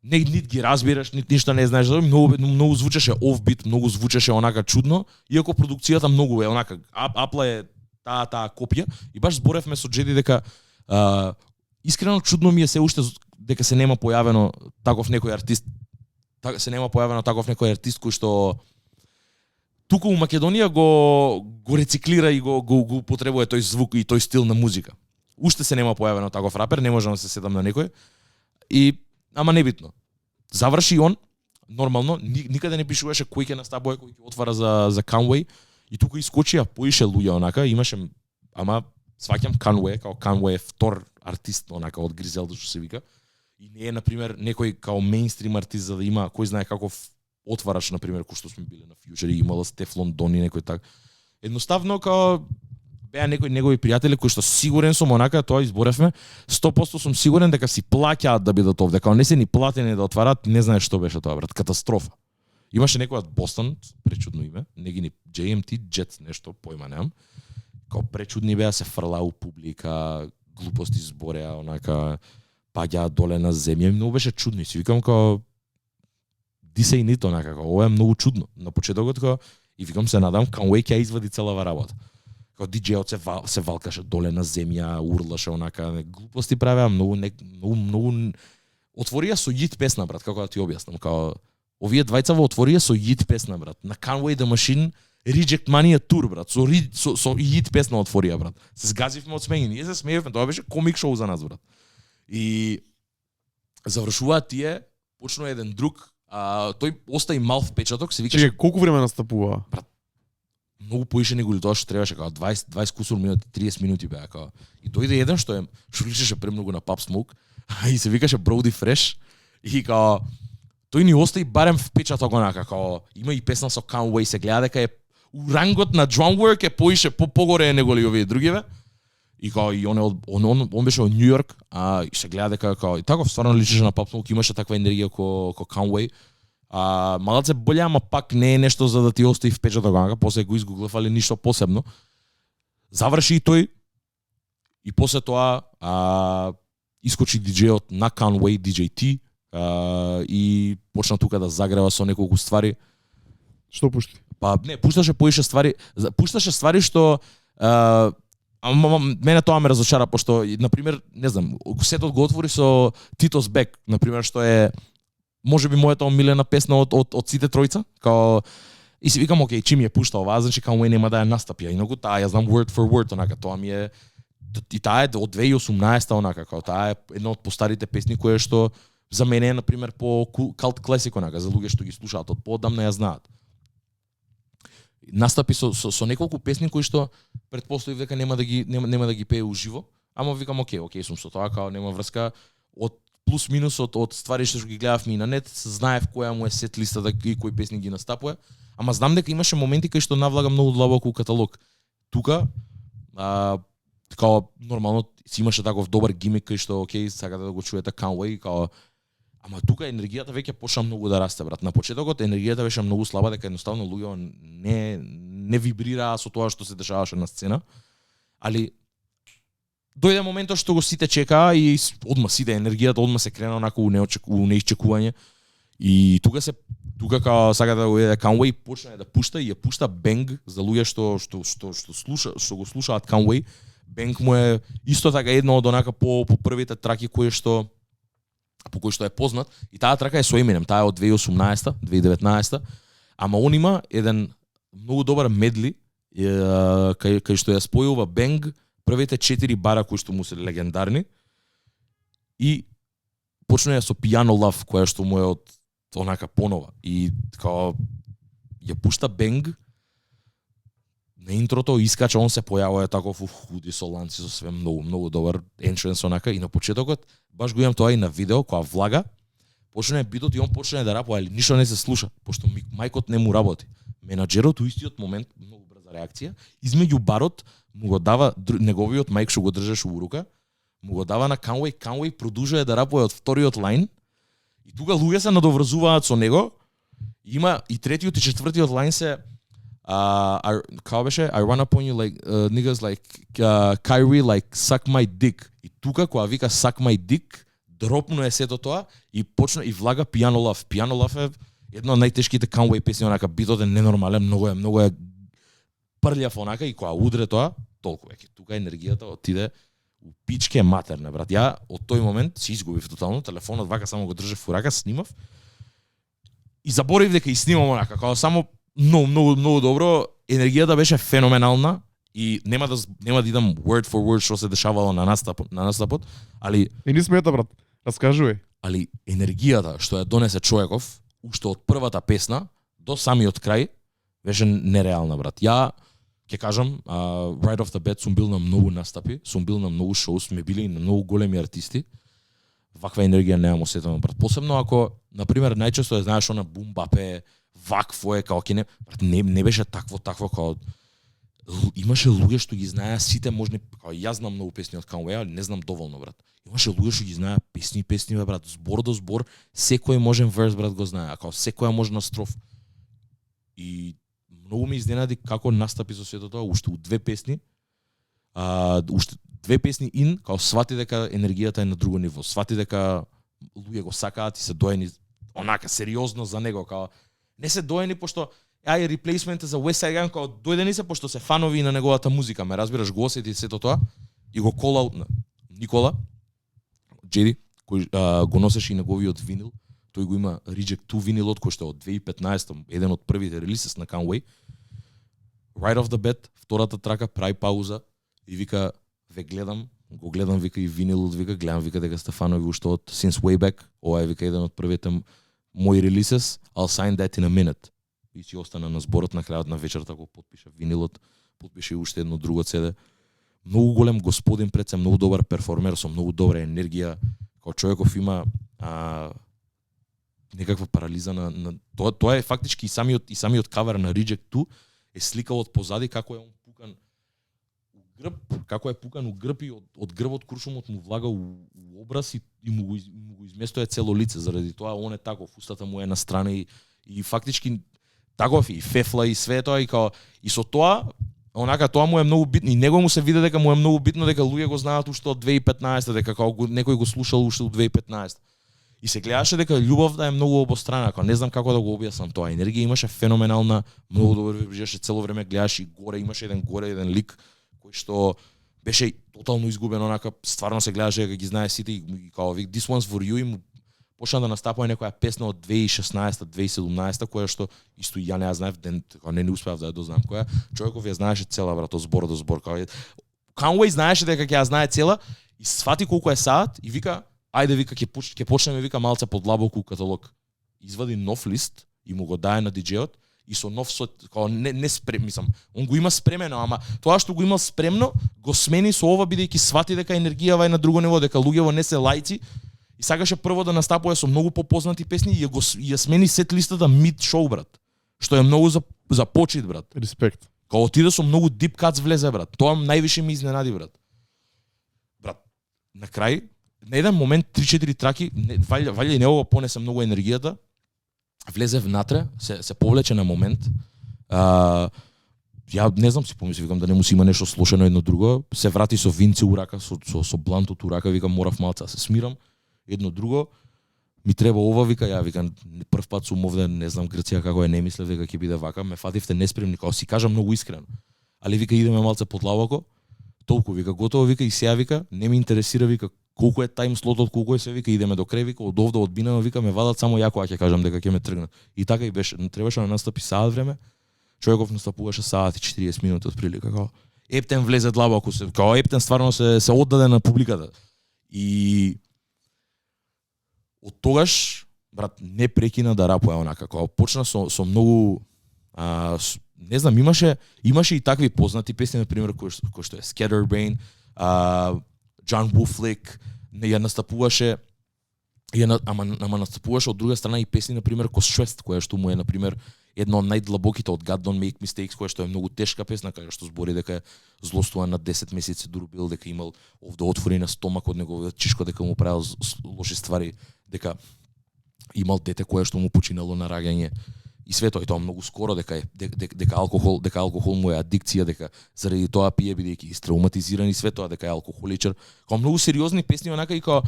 Speaker 2: нит ги разбираш, ништо не знаеш, многу звучеше офбит, многу звучеше онака чудно, иако продукцијата многу е онака, Апла е таа копија, и баш зборевме со Джеди дека искрено чудно ми е се уште дека се нема појавено таков некој артист, кој што туку у Македонија го рециклира и го потребува тој звук и тој стил на музика. Уште се нема појавено таков рапер, не можам да се седам на некој. Ама небитно. Заврши он, нормално, никаде не пишуваше кој ќе настапува, кој ќе отвара за Conway, и тука искочија поише луѓе онака, имаше, ама сваќам Conway, као Conway е втор артист онака од Гризелда што се вика, и не е на пример некој као мејнстрим артист за да има кој знае каков отвараш на пример кој што сме биле на Future и имала Стефлон Дони некој так. Едноставно као беа некои негови пријатели кои што сигурен сум онака тоа изборевме, 100% сум сигурен дека си плаќаат да бидат овде, као не се ни платени да отварат, не знаеш што беше тоа, брат, катастрофа. Имаше некој од Бостон, пречудно име, не JMT Jet нешто, појма немам. Као пречудни беа, се фрлаа у публика, глупости збореа, онака паѓаа доле на земја, многу беше чудно. Си викам као дисе и нито онака, као ова е многу чудно. На почетокот као и викам се надам Conway ќе извади целава работа. Као диџејот се валкаше доле на земја, урлаше онака, глупости правеа, многу отворија со јит песна, брат, како да ти објаснам, као овие двајца во отворија со јит песна, брат. На Conway the Machine Reject Money тур, брат, со јит песна отворија, брат. Се згазивме од смење, ние се смеевме, тоа беше комик шоу за нас, брат. И завршуваат тие, почнува еден друг, тој остави мал впечаток, се викаше.
Speaker 1: Чекај, колку време настапува?
Speaker 2: Брат, многу поише него тоа што требаше, као 20 кусур минути, 30 минути беа, као. И дојде еден што личеше премногу на Pop Smoke, и се викаше Brody Fresh, и као тој ни остави барем впечаток онака, као има и песна со Conway, се гледа дека е урангот на drum work е поише погоре него ли овие другиве. И као и он беше од Њу Јорк, и се гледа дека као и таков стварно личеше на Pop Smoke, имаше таква енергија ко Conway. Малце боле, ама пак не е нешто за да ти остави впечаток, онака, после го изгуглав, али ништо посебно. Заврши и тој, и после тоа искочи диџејот на Conway, DJ T, и почна тука да загрева со неколку ствари.
Speaker 1: Што пушти?
Speaker 2: Па не, пушташе ствари што мене тоа ме разочара, пошто на пример, не знам, сетот го отвори со Tito's Back, на пример, што е можеби мојата омилена песна од сите тројца, као и си викам, окей, чим ја пушта оваа, значи Conway нема да ја настапи, а инаку таа ја знам word for word, онака, тоа ми е и таа е од 2018 онака, као таа е една од постарите песни која што за мене е на пример по cult classic онака, за луѓе што ги слушаат од поодамна ја знаат. Настапи со неколку песни кои што претпоставив дека нема да ги пее уживо, ама викам окей сум со тоа, као нема врска, од плюс минус од ствари што ги гледавме и на нет, знаев која му е сет листата и кои песни ги настапува, ама знам дека имаше моменти кај што навлага многу длабоко у каталог. Тука као нормално си имаше таков добар гимик кај што окей, сакате да го чуете Conway, као ама тука енергијата веќе почна многу да расте, брат. На почетокот енергијата беше многу слаба, дека едноставно луѓе не вибрираа со тоа што се дешаваше на сцена. Али дојде моментот што го сите чекаа и одма сите енергијата одма се крена онака у неисчекување. И тука као сака да го еде Conway, почна да пушта и ја пушта Bang за луѓе што го слушаат Conway. Bang му е исто така едно од онака по првите траки по кој што е познат, и таа трака е со Eminem, таа е од 2018, 2019, ама он има еден многу добар медли кај што ја спојува Bang првите 4 бара кои што му се легендарни и почна ја со Piano Love која што му е од онака понова и као ја пушта Bang на интрото искача, он се појавува таков худи со ланци со све многу добар entrance онака и на почетокот баш го имам тоа и на видео кога влага, почне битот и он почне да рапува, али ништо не се слуша, пошто мајкот не му работи. Менаџерот у истиот момент, многу брза реакција, измеѓу барот му го дава неговиот мајк што го држеше у рука, му го дава на Conway продолжува да рапува од вториот лајн и тука луѓе се надоврзуваат со него. Има и третиот и четвртиот лајн се како беше? I run up on you like niggas like Kyrie like suck my dick. И тука кога вика suck my dick, дропно е сето тоа и почна и влага Piano Love. Piano Love е една од најтешките Conway песни, онака битот е ненормален, многу е прљав онака и кога удре тоа, толку веќе. Тука енергијата отиде у пичке матерна, брат. Ја од тој момент си изгубив тотално телефонот, вака само го држев у рака, снимав. И заборив дека и снимам онака, кога само многу добро, енергијата беше феноменална и нема да идам word for word што се дешавало на настапот, али
Speaker 1: не смета, брат. Раскажувај.
Speaker 2: Али енергијата што ја донесе човеков уште од првата песна до самиот крај беше нереална, брат. Ја ќе кажам, right off the bat сум бил на многу настапи, сум бил на многу шоу, сме били на многу големи артисти. Ваква енергија немам усетено, брат. Посебно ако, на пример, најчесто ја знаеш она бум бапе, вакво е, као ке не беше такво, као имаше луѓе што ги знаеа сите можни, као јас знам многу песни од Conway, али не знам доволно, брат. Имаше луѓе што ги знаеа песни, бе, брат, збор до збор, секој можен верс, брат, го знае, као секоја можна строф. И многу ме изненади како настапи со сето тоа, уште у две песни као свати дека енергијата е на друго ниво, свати дека луѓе го сакаат и се доени онака сериозно за него, као не се доени пошто реплейсмент за West Side Gun, као дојдени се пошто се фанови на неговата музика, ме разбираш, го осети сето тоа и го колал Никола Джеди, кој го носеше и неговиот винил. Тој го има Reject 2 винилот кој што од 2015, еден од првите релиси на Conway. Right off the bat, втората трака прави пауза и вика го гледам, вика и винилот, гледам, вика дека Стефанови уште од Since Way Back, ова е вика еден од првите мои релисес, I'll sign that in a minute. И си остана на зборот на крајот на вечерта, го потпиша винилот, потпиша и уште едно друго CD. Многу голем господин пред се, многу добар перформер, со многу добра енергија, као човеков има некаква парализа на тоа е фактички и самиот кавер на Reject 2 е сликал од позади како е он пукан у грб, како е пукан у грб и од грбот куршумот му влага у образ и му го изместува цело лице, заради тоа он е таков, устата му е на страна и фактички таков и фефла и све тоа и со тоа онака тоа му е многу битно и него му се види дека му е многу битно дека луѓе го знаат уште од 2015 дека некој го слушал уште од 2015. И се гледаше дека љубовта е многу обострана, ако не знам како да го објаснам тоа. Енергија имаше феноменална, многу добро вибрираше цело време, гледаш и горе имаше еден лик кој што беше тотално изгубен, онака стварно се гледаше дека ги знае сите и као вик This One's For You и му почна да настапува некоја песна од 2016-2017 која што исто и ја не ја знаев, не успеав да ја дознам која. Човеков ја знаеше цела брат, од збор до збор. Conway знаеше дека ќе ја знае цела и сфати колку е саат и вика ајде вика ќе почнеме вика малце подлабоку каталог. Извади нов лист и му го дае на диџејот и со нов као не спрем, мислам, он го има спремено, ама тоа што го имал спремно го смени со ова бидејќи свати дека енергијава е на друго ниво, дека луѓето не се лајци и сакаше прво да настапува со многу попознати песни и ја смени сет листата мид шоу брат, што е многу за почит брат.
Speaker 1: Респект.
Speaker 2: Као отиде со многу дип кац влезе брат. Тоа највише ми изненади брат. Брат, на крај на еден момент 3-4 траки, валја и него го понесе многу енергијата, влезе внатре, се повлече на момент. Ја не знам, си помисли, викам да не му си има нешто слошено едно друго, се врати со винце у рака, со блантот у рака, викам морав малце да се смирам, едно друго, ми треба ова, вика, ја викам прв пат сум овде, не знам Грција како е, не мислев дека ќе биде вака, ме фативте неспремни, као си кажам многу искрено. Али вика идеме малце подлабоко, толку вика готово, вика и сеја вика, не ме интересира вика колку е тајм слотот, колку е се вика, идеме до крај, вика, од овде од Бинава, вика, ме вадат само ја кога ќе кажам дека ќе ме тргнат. И така и беше, требаше да настапи саат време. Човеков настапуваше саат и 40 минути отприлика, као Ептен влезе длабоко, као Ептен стварно се оддаде на публиката. И од тогаш брат не прекина да рапува онака, као почна со многу не знам, имаше и такви познати песни, на пример кој што е Scatterbrain, John Wooflick, ја настапуваше ама настапуваше од друга страна и песни, на пример Stressed, која што му е на пример една од најдлабоките од God Don't Make Mistakes, која што е многу тешка песна, кај што збори дека злостува на 10 месеци дурбил, дека имал овде отворена стомак од неговиот чишко, дека му правил лоши ствари, дека имал дете кое што му починало на раѓање. И све тоа, и тоа многу скоро дека алкохол му е адикција, дека заради тоа пие бидејќи истравматизиран и све тоа, дека е алкохоличар. Као многу сериозни песни онака и као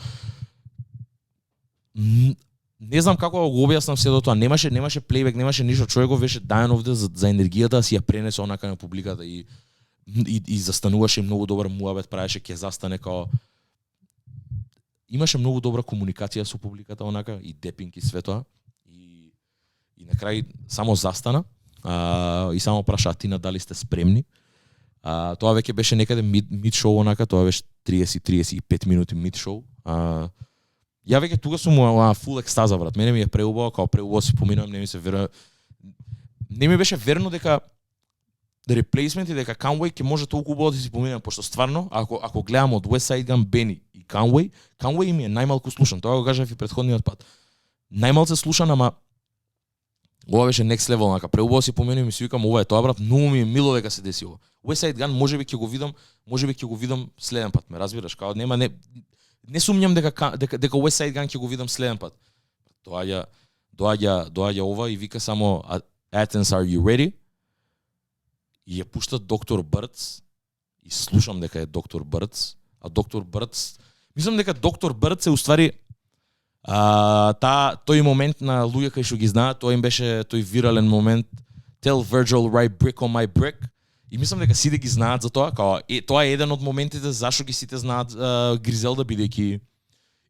Speaker 2: не знам како да го објаснам се до тоа. Немаше плейбек, немаше ништо. Човеков беше даен овде за енергијата да си ја пренесе онака на публиката и застануваше многу добар муабет, правеше ќе застане као имаше многу добра комуникација со публиката онака и депинг и све тоа. И на крај само застана и само праша Тина дали сте спремни. Тоа веќе беше некаде мид шоу онака, тоа беше 30-35 минути мид шоу. Ја веќе тука сум фул екстаза брат. Мене ми е преубаво, као преубаво си поминувам, не ми беше верно дека реплейсмент и дека Conway ќе може толку убаво да си поминувам, пошто стварно ако гледам од West Side Gun, Benny и Conway ми е најмалку слушан. Тоа го кажав и претходниот пат. Најмалце слушан, ама ова беше next level, онака преубаво си поминувам и си викам ова е тоа брат, многу ми е мило дека се деси ова. West Side Gun можеби ќе го видам следен пат, ме разбираш, као не сумњам дека West Side Gun ќе го видам следен пат. Доаѓа ова и вика само Athens, are you ready? И ја пушта Доктор Бърдс и слушам дека е Доктор Бърдс, а Доктор Бърдс, мислам дека Доктор Бърдс е уствари тој момент на луѓе кај што ги знаат, тој им беше тој вирален момент Tell Virgil write brick on my brick. И мислам дека сите ги знаат за тоа, као тоа е еден од моментите зашто ги сите знаат Гризелда бидејќи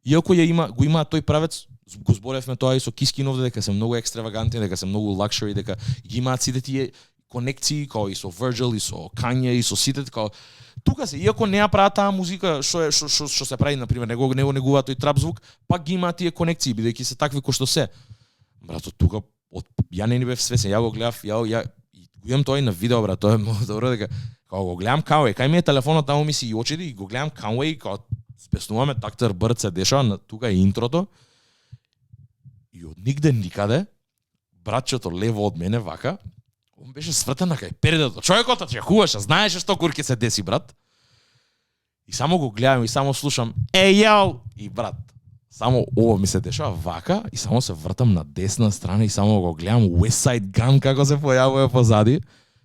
Speaker 2: иако го има тој правец, го зборевме тоа и со Кискинов дека се многу екстравагантни, дека се многу лакшери, дека ги имаат сите тие конекции као и со Virgil и со Kanye и со сите као тука се, иако не ја прават таа музика што се прави на пример, него негува тој трап звук, пак ги имаат тие конекции бидејќи се такви кои што се. Брато тука ја не ни бев свесен, ја го гледав, ја го имам тоа и на видео брат, тоа е многу добро дека као го гледам Conway, кај ми е телефонот таму ми си и очите и го гледам Conway, као спеснуваме Доктор Бърдс се дешава, тука е интрото. И од нигде никаде братчето лево од мене вака, он беше свртен на кај передето. Човекот очекуваше, знаеше што кур ќе се деси брат. И само го гледам и само слушам јао и брат. Само ово ми се дешава вака и само се вртам на десна страна и само го гледам West Side Gun како се појавува позади.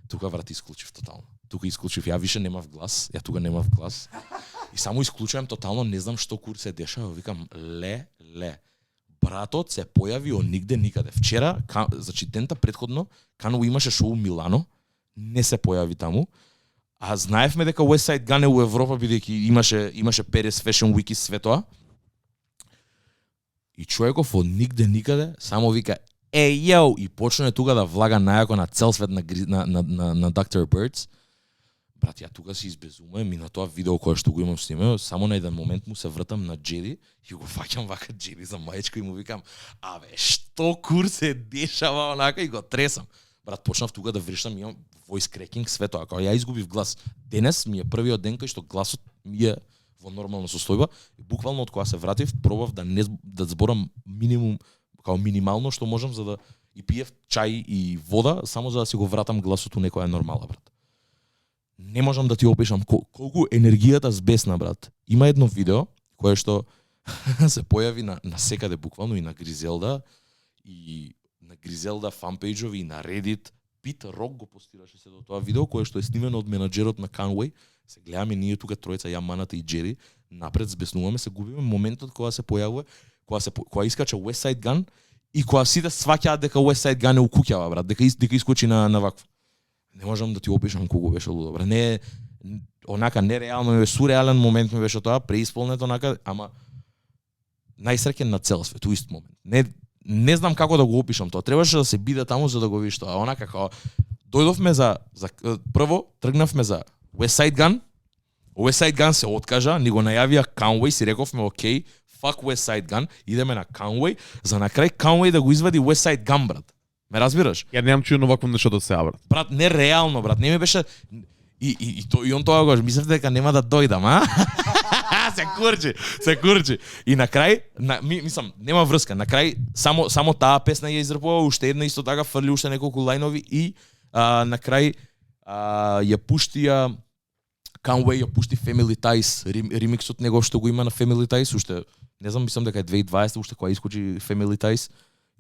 Speaker 2: Тука врат исклучив тотално. Тука исклучив, ја више немав глас, ја тука немав глас. И само исклучувам тотално, не знам што кур се дешава, викам ле. Братот се појави од нигде никаде. Вчера, значи дента претходно, Кано имаше шоу Милано, не се појави таму. А знаевме дека West Side Gun е у Европа бидејќи имаше Paris Fashion Week и све тоа. И човеков од нигде никаде само вика јао и почне тука да влага најако на цел свет на Dr. Birds. Брат, ја тука се избезумувам и на тоа видео кое што го имам снимено, само на еден момент му се вртам на Джеди и го фаќам вака Джеди за мајчка и му викам што кур се дешава онака и го тресам. Брат, почнав тука да вришам, имам voice cracking, све тоа. Кога ја изгубив глас, денес ми е првиот ден кај што гласот ми е во нормална состојба и буквално од кога се вратив, пробав да зборам минимум, као минимално што можам за да и пиев чај и вода, само за да си го вратам гласот у некоја нормала, брат. Не можам да ти опишам колку енергијата збесна, брат. Има едно видео кое што се појави на секаде буквално и на Гризелда фанпејџови и на Reddit. Пит Рок го постираше се до тоа видео кое што е снимено од менаџерот на Кануеј. Се гледаме ние тука тројца, ја, Маната и Джери, напред збеснуваме, се губиме моментот кога се појавува, кога искача West Side Gun и кога сите сваќаат дека West Side Gun е у куќава, брат, дека искочи на вакво. Не можам да ти опишам колку беше лудо, брат. Не онака нереално, сурреален момент ми беше тоа, преисполнет онака, ама најсреќен на цел свет, у ист момент. Не знам како да го опишам тоа. Требаше да се биде таму за да го видиш тоа. Онака како дојдовме за прво тргнавме за West Side Gun. West Side Gun се откажа, ни го најавија Conway, си рековме окей, fuck West Side Gun, идеме на Conway, за на крај Conway да го извади West Side Gun, брат. Ме разбираш?
Speaker 1: Ја немам чуено вакво нешто до сега, брат.
Speaker 2: Брат, нереално, брат. Не ми беше и он тоа го мислев дека нема да дојдам, а? се курчи. И на крај, мислам, нема врска. На крај само таа песна ја изрпува, уште една исто така фрли уште неколку лајнови и на крај ја пуштија Conway, ја пушти Family Ties, ремиксот негов што го има на Family Ties, уште не знам, мислам дека е 2020 уште кога искочи Family Ties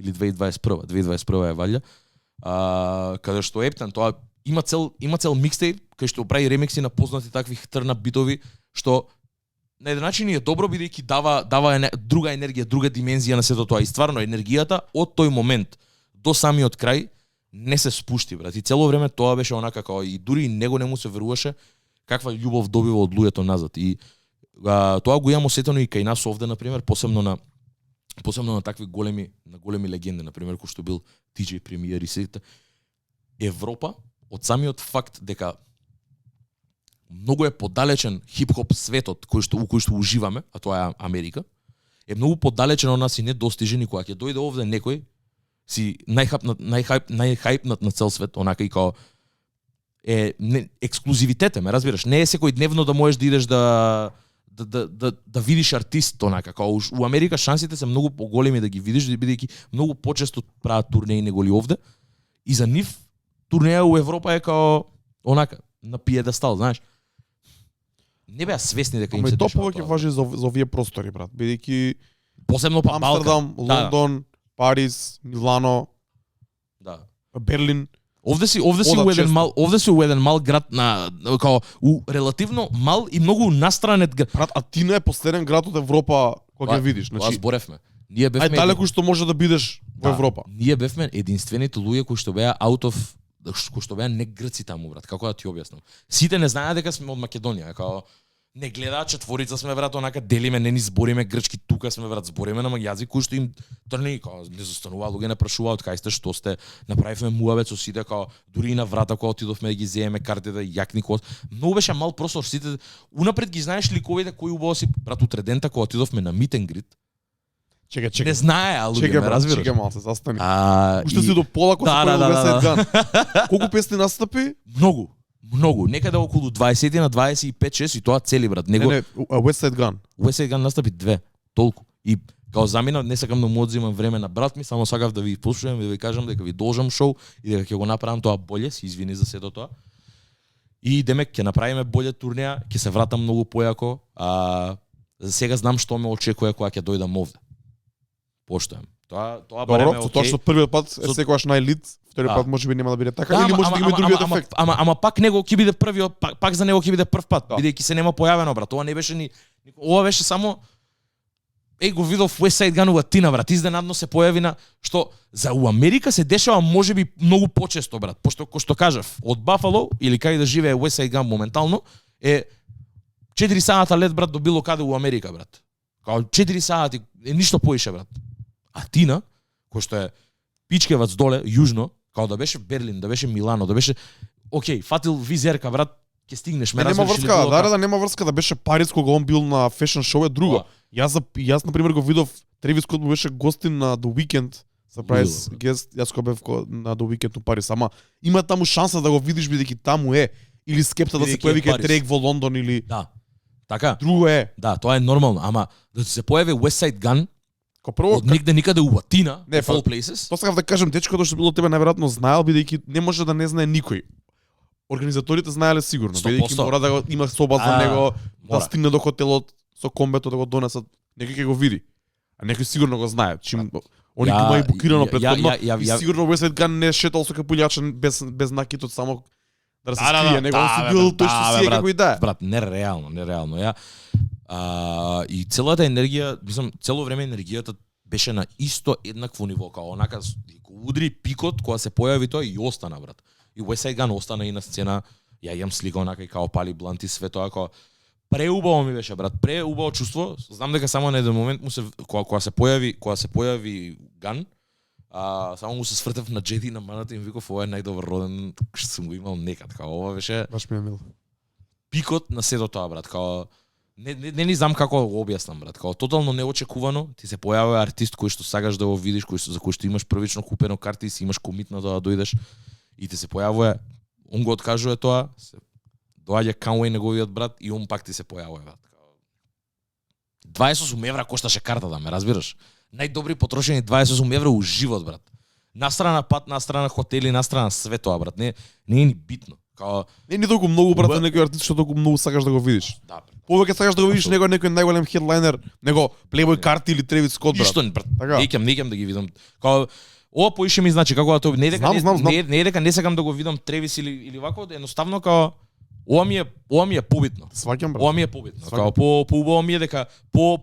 Speaker 2: или 2021 е валја. Каде што Ептан тоа има цел микстейп кај што прави ремикси на познати такви трна битови што на еден начин е добро бидејќи дава друга енергија, друга димензија на сето тоа и стварно енергијата од тој момент до самиот крај не се спушти, брат. И цело време тоа беше онака како и дури него не му се веруваше каква љубов добива од луѓето назад. И тоа го имам осетено и кај нас овде, на пример, посебно на такви големи легенди, на пример, кој што бил DJ Premier и сите. Европа, од самиот факт дека многу е подалечен хип-хоп светот у кој што уживаме, а тоа е Америка, е многу подалечен од нас и недостижен и кога ќе дојде овде некој си најхајпнат на цел свет, онака и као ексклузивитет, ме разбираш, не е секој дневно да можеш да идеш да видиш артист онака, као у Америка шансите се многу поголеми да ги видиш, бидејќи многу почесто прават турнеи него ли овде, и за нив турнеја у Европа е као онака на пиедестал, знаеш. Не беа свесни дека им се дешава.
Speaker 1: Ама и тоа повеќе важи за овие простори, брат, бидејќи
Speaker 2: посебно па
Speaker 1: Амстердам, Лондон, Париз, Милано, Берлин.
Speaker 2: Овде си у еден мал град на као у релативно мал и многу настранет град.
Speaker 1: Брат, Атина е последен град од Европа кој ќе видиш,
Speaker 2: значи. Тоа зборевме. Ние бевме
Speaker 1: далеку што може да бидеш во Европа.
Speaker 2: Ние бевме единствените луѓе кои што беа кои што беа не грци таму, брат. Како да ти објаснам? Сите не знаеа дека сме од Македонија, као не гледаат, четворица сме, брат, онака делиме, не ни збориме грчки, тука сме, брат, збориме на јазик кој што им трни, као не застанува, луѓе не прашуваат кај сте, што сте, направивме муабет со сите, као дури и на врата кога отидовме да ги земеме картите, јакни код. Многу беше мал простор, сите унапред ги знаеш ликовите кои убаво си, брат, утредента кога отидовме на meet and greet.
Speaker 1: Чекај.
Speaker 2: Не знаеа, луѓе, ме разбираш.
Speaker 1: Чекај малку, се застани. Уште си до пола кога се појави Дан. Колку песни настапи?
Speaker 2: Многу, некаде околу 20 на 25-6 и тоа цели, брат.
Speaker 1: Не, West Side Gun.
Speaker 2: West Side Gun настапи 2, толку. И као замина, не сакам да му одзимам време на брат ми, само сакав да ви послушам и да ви кажам дека ви должам шоу и дека ќе го направам тоа боле, се извини за сето тоа. И демек ќе направиме боле турнеја, ќе се вратам многу појако, за сега знам што ме очекува кога ќе дојдам овде. Поштојам. Тоа барем е
Speaker 1: Добро,
Speaker 2: окей.
Speaker 1: тоа што првиот пат е секогаш најлит, вториот пат можеби нема да биде така, или може да има другиот ефект.
Speaker 2: Ама пак него ќе биде првиот, пак за него ќе биде прв пат, бидејќи се нема појавено, брат. Ова не беше ни ова беше само го видов West Side Gun у Атина, брат. Изненадно се појави на што за у Америка се дешава можеби многу почесто, брат. Пошто кој што кажав, од Бафало или кај да живее West Side Gun моментално е 4 сата лет, брат, до било каде у Америка, брат. Као 4 сати е ништо поише, брат. Атина, кој што е пичкевац доле, јужно, као да беше Берлин, да беше Милано, да беше окей, фатил визерка, брат, ќе стигнеш, ме
Speaker 1: нема
Speaker 2: разбираш
Speaker 1: врска, да нема врска да беше Париз кога он бил на фешн шоу е друго. Јас на пример го видов Тревис Скот беше гостин на The Weeknd, surprise guest, јас кога бев на The Weeknd у Париз, ама има таму шанса да го видиш бидејќи таму е или скепта да се појави кај Дрейк во Лондон или
Speaker 2: да. Така.
Speaker 1: Друго е.
Speaker 2: Да, тоа е нормално, ама да се појави West Side Gun
Speaker 1: прво
Speaker 2: од негде никаде у Атина,
Speaker 1: не,
Speaker 2: all places.
Speaker 1: Тоа сакав да кажам, дечкото што било тебе најверојатно знаел бидејќи не може да не знае никој. Организаторите знаеле сигурно, бидејќи мора да го има соба за него, да стигне до хотелот со комбето да го донесат, некој ќе го види. А некој сигурно го знае, чим они има и букирано претходно. И сигурно West Side Gun не шетал со капулјачен без накитот само да се скрие, него он си бил тој што си е како и да.
Speaker 2: Брат, нереално. И целата енергија, мислам, цело време енергијата беше на исто еднакво ниво, као онака удри пикот кога се појави тоа и остана, брат. И West Side Gun остана и на сцена, ја имам слика онака и као пали бланти све тоа, као преубаво ми беше, брат, преубаво чувство. Знам дека само на еден момент му се кога се појави Ган, само му се свртев на Джеди на маната и ми виков ова е најдобар роден што сум го имал некад, као ова беше
Speaker 1: баш ми е мил.
Speaker 2: Пикот на сето тоа, брат, као не ни знам како го објаснам, брат, као тотално неочекувано ти се појавува артист кој што сакаш да го видиш, за кој што имаш првично купено карти и си имаш комит на тоа да дојдеш и ти се појавува, он го откажува тоа, се доаѓа Кануей неговиот брат и он пак ти се појавува, брат. 28 евра кошташе картата, ме разбираш? Најдобри потрошени 28 евра у живот, брат. Настрана пат, настрана хотели, настрана све тоа, брат. Не е ни битно. Као
Speaker 1: не ни толку многу, брат, некој артист што толку многу сакаш да го видиш.
Speaker 2: Да,
Speaker 1: повеќе сакаш да го видиш него некој најголем хедлайнер, него Playboy Карти или Тревис Скот, брат.
Speaker 2: Ништо, брат. Неќам да ги видам. Као ова поише ми значи како да тоа не е дека не е дека не сакам да го видам Тревис или вако, едноставно као ова ми е побитно.
Speaker 1: Сваќам, брат.
Speaker 2: Ова ми е побитно. Као поубаво ми е дека по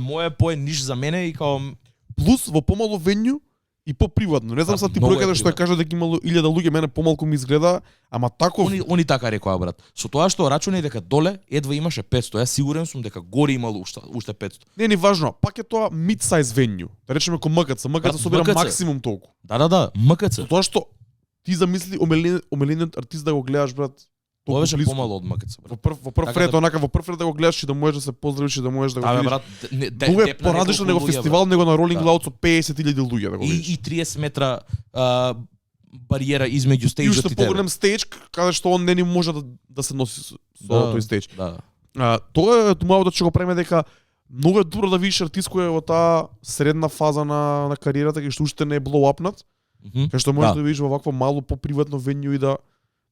Speaker 2: мое, по е ниш за мене и као
Speaker 1: плюс во помало вењу и поприватно. Не знам са ти бројката што кажа дека имало 1000 луѓе, мене помалку ми изгледа, ама таков
Speaker 2: они така рекоа, брат. Со тоа што рачунај дека доле едва имаше 500, јас сигурен сум дека горе имало уште 500.
Speaker 1: Не е ни важно, пак е тоа mid-size venue. Да речеме ко МКЦ, МКЦ собира максимум толку.
Speaker 2: Да, МКЦ.
Speaker 1: Тоа што ти замисли омелениот артист да го гледаш, брат.
Speaker 2: Тоа беше помало од МКЦ, брат.
Speaker 1: Во прв ред, онака во прв ред да го гледаш и да можеш да се поздравиш и да можеш да го видиш.
Speaker 2: Брат,
Speaker 1: тоа е поразлично него фестивал, него на Rolling Loud со 50.000 луѓе да го видиш.
Speaker 2: И 30 метра бариера измеѓу стејџот и тебе.
Speaker 1: И уште поголем стејдж, каде што он не ни може да се носи со тој стејдж.
Speaker 2: Да.
Speaker 1: Тоа е тумаво да ќе го преме дека многу е добро да видиш артист кој е во таа средна фаза на кариерата, кај што уште не е блоуапнат, кај што можеш да видиш во вакво мало поприватно вењу и да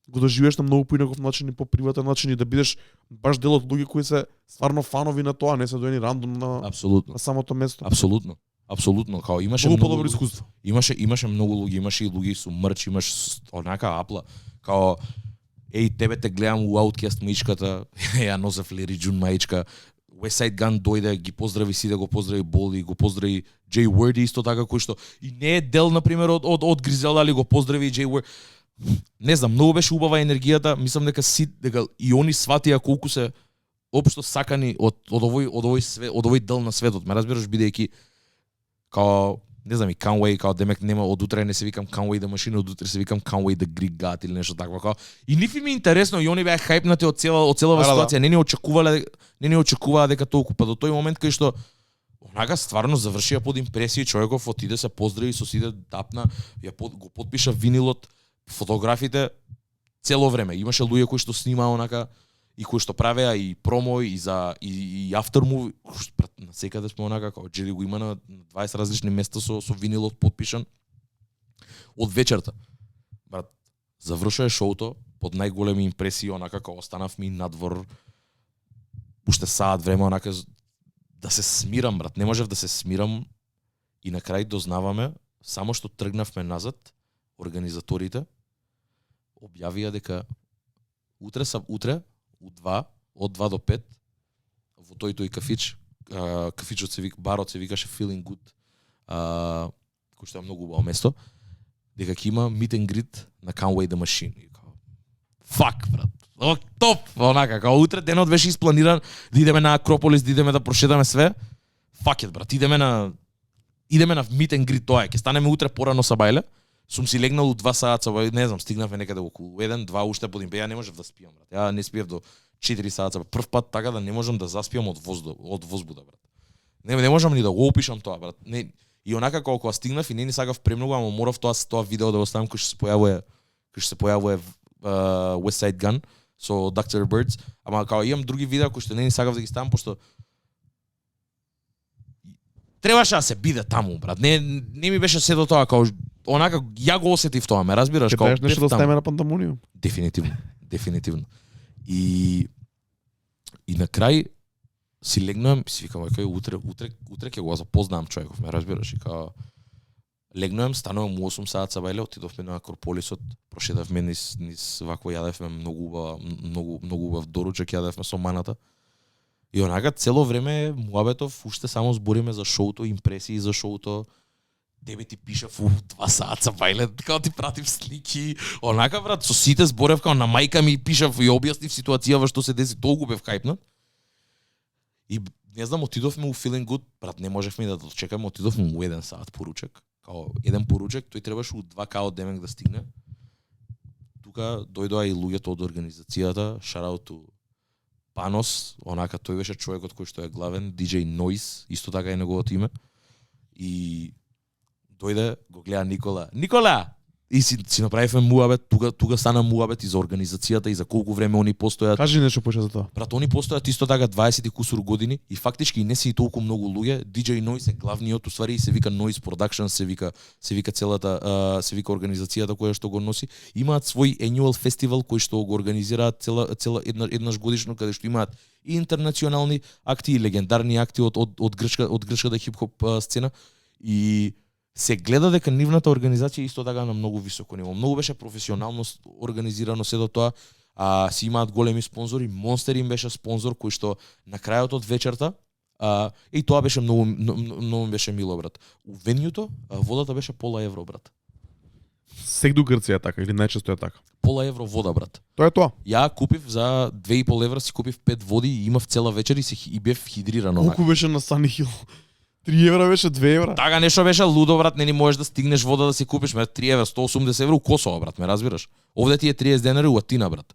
Speaker 1: го доживееш на многу поинаков начин и поприватен начин и да бидеш баш дел од луѓе кои се стварно фанови на тоа, не се доени рандом на самото место.
Speaker 2: Апсолутно, као имаше
Speaker 1: многу подобро искуство.
Speaker 2: Имаше многу луѓе, имаше и луѓе со мрч, имаш онака апла, као тебе те гледам у Outkast маичката, ја носев Larry June маичка, West Side Gun дојде, ги поздрави сите, го поздрави Болди, го поздрави Jay Word исто така кој што и не е дел на пример од Гризела, али го поздрави Jay Word. Не знам, многу беше убава енергијата, мислам дека и они сватија колку се општо сакани од овој дел на светот. Ме разбираш, бидејќи као не знам и Conway, као демек нема од утре не се викам Conway the Machine, од утре се викам Conway the Greek God или нешто такво као. И нифи ми интересно и они беа хајпнати од целава ситуација, не ни очекуваа дека толку, па до тој момент кај што онака стварно завршија под импресија, човеков отиде се поздрави со сите, тапна, го потпиша винилот, фотографите цело време. Имаше луѓе кои што снимаа онака и кои што правеа и промо и за и aftermovie, на секаде сме онака како Джери го има на 20 различни места со винилот потпишан од вечерта. Брат, завршува шоуто, под најголеми импресии, онака како останавме надвор уште саат време, онака да се смирам, брат. Не можев да се смирам и на крај дознаваме, само што тргнавме назад, организаторите објавија дека утре од 2 до 5 во тој кафич, кафичот се вика, барот се викаше Feeling Good, кој што е многу убаво место, дека ќе има meet and greet на Conway the Machine. Фак, брат. Топ, онака, као утре денот беше испланиран да идеме на Акрополис, да идеме да прошетаме све. Фак брат, идеме на meet and greet тоа. Ќе станеме утре порано са бајле. Сум си легнал у 2 саат, не знам, стигнавме некаде околу 1-2 уште подим. Ја не можев да спиам, брат. Ја не спиев до 4 саат. Прв пат така да не можам да заспиам од возбуда, брат. Не можам ни да го опишам тоа, брат. Не, и онака кога стигнав и не ни сагав премногу, ама морав тоа видео да го ставам кој што се појавува West Side Gun со Dr. Birds, ама као имам други видеа кои што не ни сагав да ги ставам, пошто требаше да се биде таму, брат. Не ми беше се до тоа, као онака ја го осетив тоа, ме разбираш,
Speaker 1: као нешто да ставиме на Пантамониум.
Speaker 2: Дефинитивно. И на крај си легнувам, си викам, утре ќе го запознавам човеков, ме разбираш, и као легнувам, станувам у 8 саат сабајле, отидовме на Акрополисот, прошедавме низ вако јадевме многу убав доручек, јадевме со маната. И онака цело време муабетов уште само збориме за шоуто, импресии за шоуто. Тебе ти пишав у 2 саат сабајле, као ти пратив слики. Онака брат, со сите зборев као на мајка ми пишав и објаснив ситуацијава што се деси, толку бев хајпнат. И не знам, отидовме у Feeling Good, брат, не можевме да дочекаме, отидовме у 1 саат поручек. Као еден поручек, тој требаше у 2 као демек да стигне. Тука дојдоа и луѓето од организацијата, shout out to Панос, онака тој беше човекот кој што е главен, DJ Noise, исто така е неговото име. И дојде, го гледа Никола! И си направивме муабет, тука стана муабет и за организацијата и за колку време они постојат.
Speaker 1: Кажи нешто поише за тоа.
Speaker 2: Брат, они постојат исто така 20 и кусур години и фактички и не се и толку многу луѓе. DJ Noise е главниот, уствари се вика Noise Production, се вика целата се вика организацијата која што го носи. Имаат свој annual фестивал кој што го организираат цела еднаш годишно, каде што имаат и интернационални акти и легендарни акти од грчката хип-хоп сцена и се гледа дека нивната организација исто така на многу високо ниво. Многу беше професионално организирано се до тоа, си имаат големи спонзори, Monster им беше спонзор кој што на крајот од вечерта и тоа беше многу беше мило, брат. У венјуто водата беше €1, брат.
Speaker 1: Сегду Грција е така или најчесто е така?
Speaker 2: €1 вода, брат.
Speaker 1: Тоа е тоа.
Speaker 2: Ја купив за €2,5, си купив 5 води и имав цела вечер и бев хидриран.
Speaker 1: Колку беше на Sunny Hill? €3 беше, €2.
Speaker 2: Така нешто беше лудо, брат, не ни можеш да стигнеш вода да си купиш, ме €3, €180 у Косово, брат, ме разбираш. Овде ти е 30 денари у Атина, брат.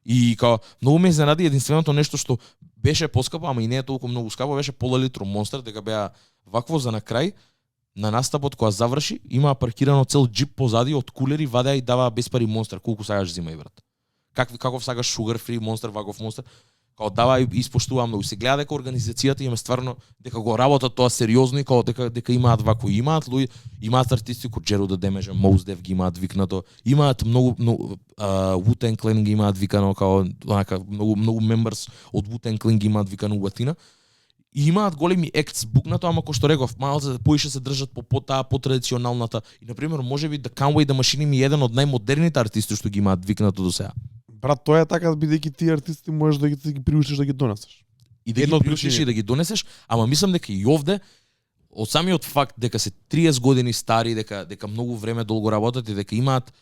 Speaker 2: И као многу ме изненади единственото нешто што беше поскапо, ама и не е толку многу скапо, беше пола литро Monster, дека беа вакво за на крај на настапот кога заврши, имаа паркирано цел џип позади од кулери, вадеа и даваа без пари Monster, колку сакаш взимај, брат. Каков сакаш sugar free Monster, ваков Monster. Као дава и испоштува многу. Се гледа дека организацијата има стварно дека го работат тоа сериозно и као дека имаат вако, имаат луѓе, имаат артисти кои Джеру да Демежа, Mos Def ги имаат викнато, имаат многу Wu-Tang Clan ги имаат викано као онака многу members од Wu-Tang Clan ги имаат викано у Атина. И имаат големи acts букнато, ама кој што реков, малце поише се држат по таа по-традиционалната. И на пример можеби да Conway the Machine ми еден од најмодерните артисти што ги имаат викнато до сега.
Speaker 1: Брат, тоа е така, бидејќи ти артисти можеш да ги приучиш да ги донесеш.
Speaker 2: И да ги приучиш и да ги донесеш, ама мислам дека и овде од самиот факт дека се 30 години стари, дека многу време долго работат и дека имаат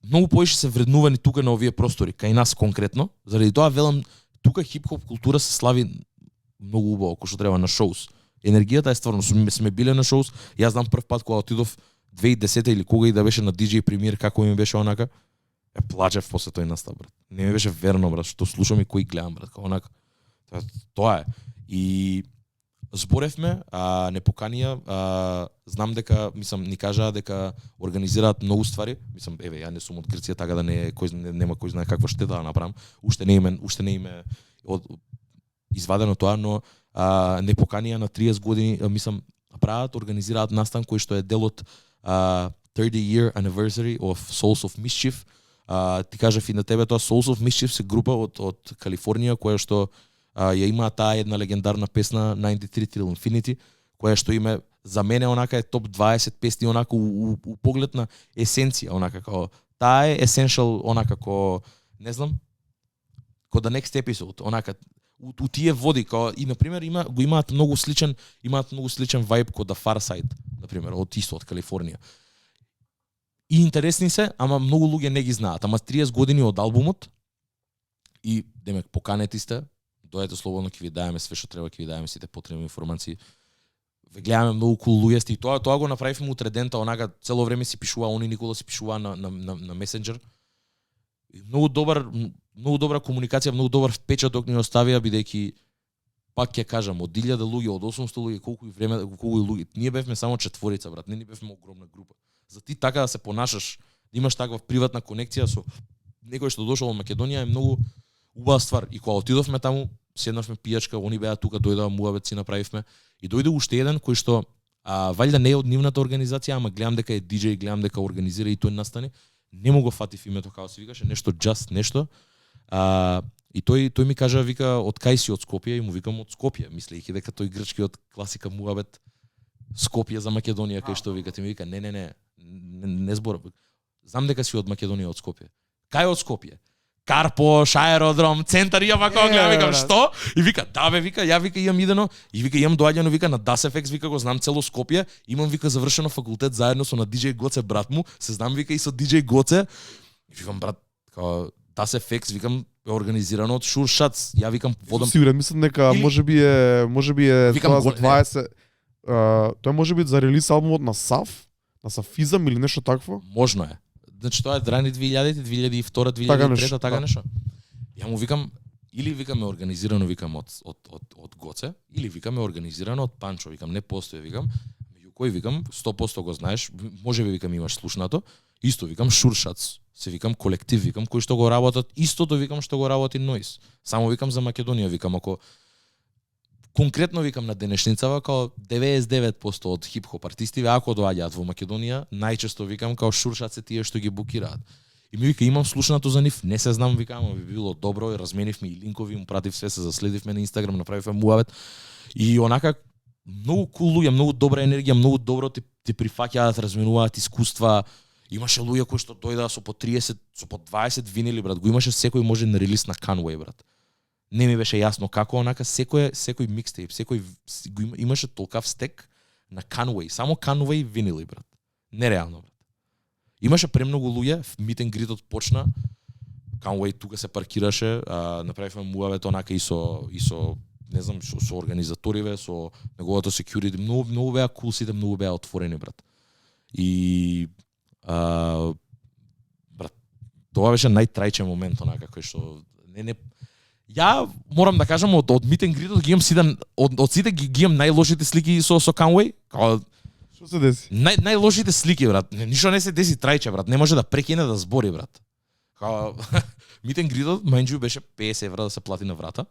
Speaker 2: многу поише се вреднувани тука на овие простори, кај нас конкретно. Заради тоа велам, тука хип-хоп култура се слави многу убаво, кој што треба на шоус. Енергијата е стварно, сме биле на шоус. Јас знам прв пат кога отидов 2010 или кога и да беше на DJ премиер, како ми беше онака. Плачев после тој настап, брат. Не ми беше верно, брат, што слушам и кои гледам, брат, како онака. Тоа е. И зборевме, не поканија, знам дека, мислам, ни кажаа дека организираат многу ствари. Мислам, ја не сум од Грција, така да нема кој знае каква штета да направам. Уште не име извадено тоа, но не поканија на 30 години, мислам, прават, организираат настан кој што е дел од 30 year anniversary of Souls of Mischief. Ти кажав и на тебе тоа Souls of Mischief се група од Калифорнија која што ја има таа една легендарна песна 93 Till Infinity, која што име за мене онака е топ 20 песни онака у поглед на есенција, онака како таа е essential онака како не знам, ко the next episode, онака у тие води како и на пример имаат многу сличен вајб ко The Far Side, на пример, од Калифорнија. И интересни се, ама многу луѓе не ги знаат. Ама 30 години од албумот и демек поканети сте, дојдете слободно, ќе ви даеме све што треба, ќе ви даеме сите потребни информации. Ве гледаме многу кул луѓе сте и тоа го направивме утре дента, онака цело време си пишува, они Никола си пишува на Messenger. И многу добра комуникација, многу добар впечаток ни оставија, бидејќи пак ќе кажам, од 1000 луѓе, од 800 луѓе, колку и луѓе, ние бевме само четворица, брат, не бевме огромна група. За ти така да се понашаш, да имаш таква приватна конекција со некој што дошол од Македонија е многу убава ствар. И кога отидовме таму, седнавме пијачка, они беа тука, дојдоа муабет си направивме. И дојде уште еден кој што валјда не е од нивната организација, ама гледам дека е диџеј, гледам дека организира и тој настане. Не му го фатив името како се викаше, нешто Just нешто. И тој ми кажа, вика, од кај си од Скопје, и му викам од Скопје, мислејќи дека тој грчкиот класика муабет Скопје за Македонија, кај што вика, ти ми вика, не збор. Знам дека си од Македонија, од Скопје. Кај од Скопје? Карпош, аеродром, центар, ја вака гледам, викам, што? И вика, да бе, вика, ја вика имам идено, и вика имам доаѓано, вика на DasFX, вика го знам цело Скопје, имам вика завршено факултет заедно со на DJ Гоце брат му, се знам вика и со DJ Гоце. И викам брат, као DasFX, викам е организирано од Шуршац. Ја викам водам.
Speaker 1: Сигурен мислам дека можеби е
Speaker 2: викам,
Speaker 1: тоа за 20 тоа можеби за релиз албумот на Саф, на Сафизам или нешто такво.
Speaker 2: Можно е. Значи тоа е рани 2000, 2002, 2003, така нешто. Ја му викам, или викаме организирано, викам од Гоце, или викаме организирано од Панчо, викам не постои, викам, меѓу кој викам 100% го знаеш, можеби викам имаш слушнато, исто викам Шуршац, се викам колектив, викам кој што го работат, истото викам што го работи Noise. Само викам за Македонија, викам ако конкретно викам на денешницава, као 99% од хип-хоп артисти, ако доаѓаат во Македонија, најчесто викам као Шуршац се тие што ги букираат. И ми вика, имам слушнато за нив, не се знам, викам, ама би било добро, и разменивме и линкови, му пратив све, се заследивме на Инстаграм, направивме муавет. И онака, многу кул луѓе, многу добра енергија, многу добро ти прифаќаат, разменуваат искуства. Имаше луѓе кои што дојдаа со по 30, со по 20 винили, брат, го имаше секој може на релиз на Conway, брат. Не ми беше јасно како, онака секој микстейп, имаше толкав стек на Conway, само Conway винили, брат. Нереално, брат. Имаше премногу луѓе, meet and greet почна, Conway тука се паркираше, направивме муавет онака и со не знам, со организаториве, со неговото security, многу беа кул сите, многу беа отворени, брат. И брат, тоа беше најтрајчен момент онака кој што не ја морам да кажам од meet and greet ги имам сите од сите ги имам најлошите слики со Conway.
Speaker 1: Што се деси?
Speaker 2: Најлошите слики, брат. Ништо не се деси трајче, брат. Не може да прекине да збори, брат. Meet and greet мајнџу беше 50 евра да се плати на врата.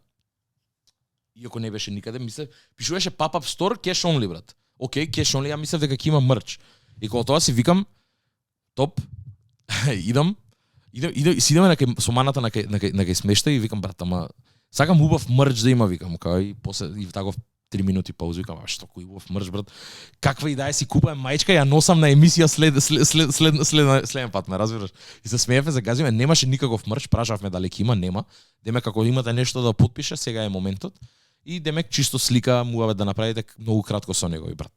Speaker 2: Иако не беше никаде, мислев, пишуваше pop-up store cash only, брат. Океј, cash only, ја мислев дека ќе има мерч. И кога тоа си викам, топ, идам со маната на кај смешта и викам, брат, ама сакам убав мерч да има, викам, кај и после и таков 3 минути пауза, викам, што кој убав мерч, брат. Каква идеја си купувам мајчка, ја носам на емисија следен пат, ме разбираш. И се смеевме, загазиме, немаше никаков мерч, прашавме дали ќе има, нема. Демек ако имате нешто да потпише, сега е моментот. И демек чисто слика муаве да направите многу кратко со него и брат.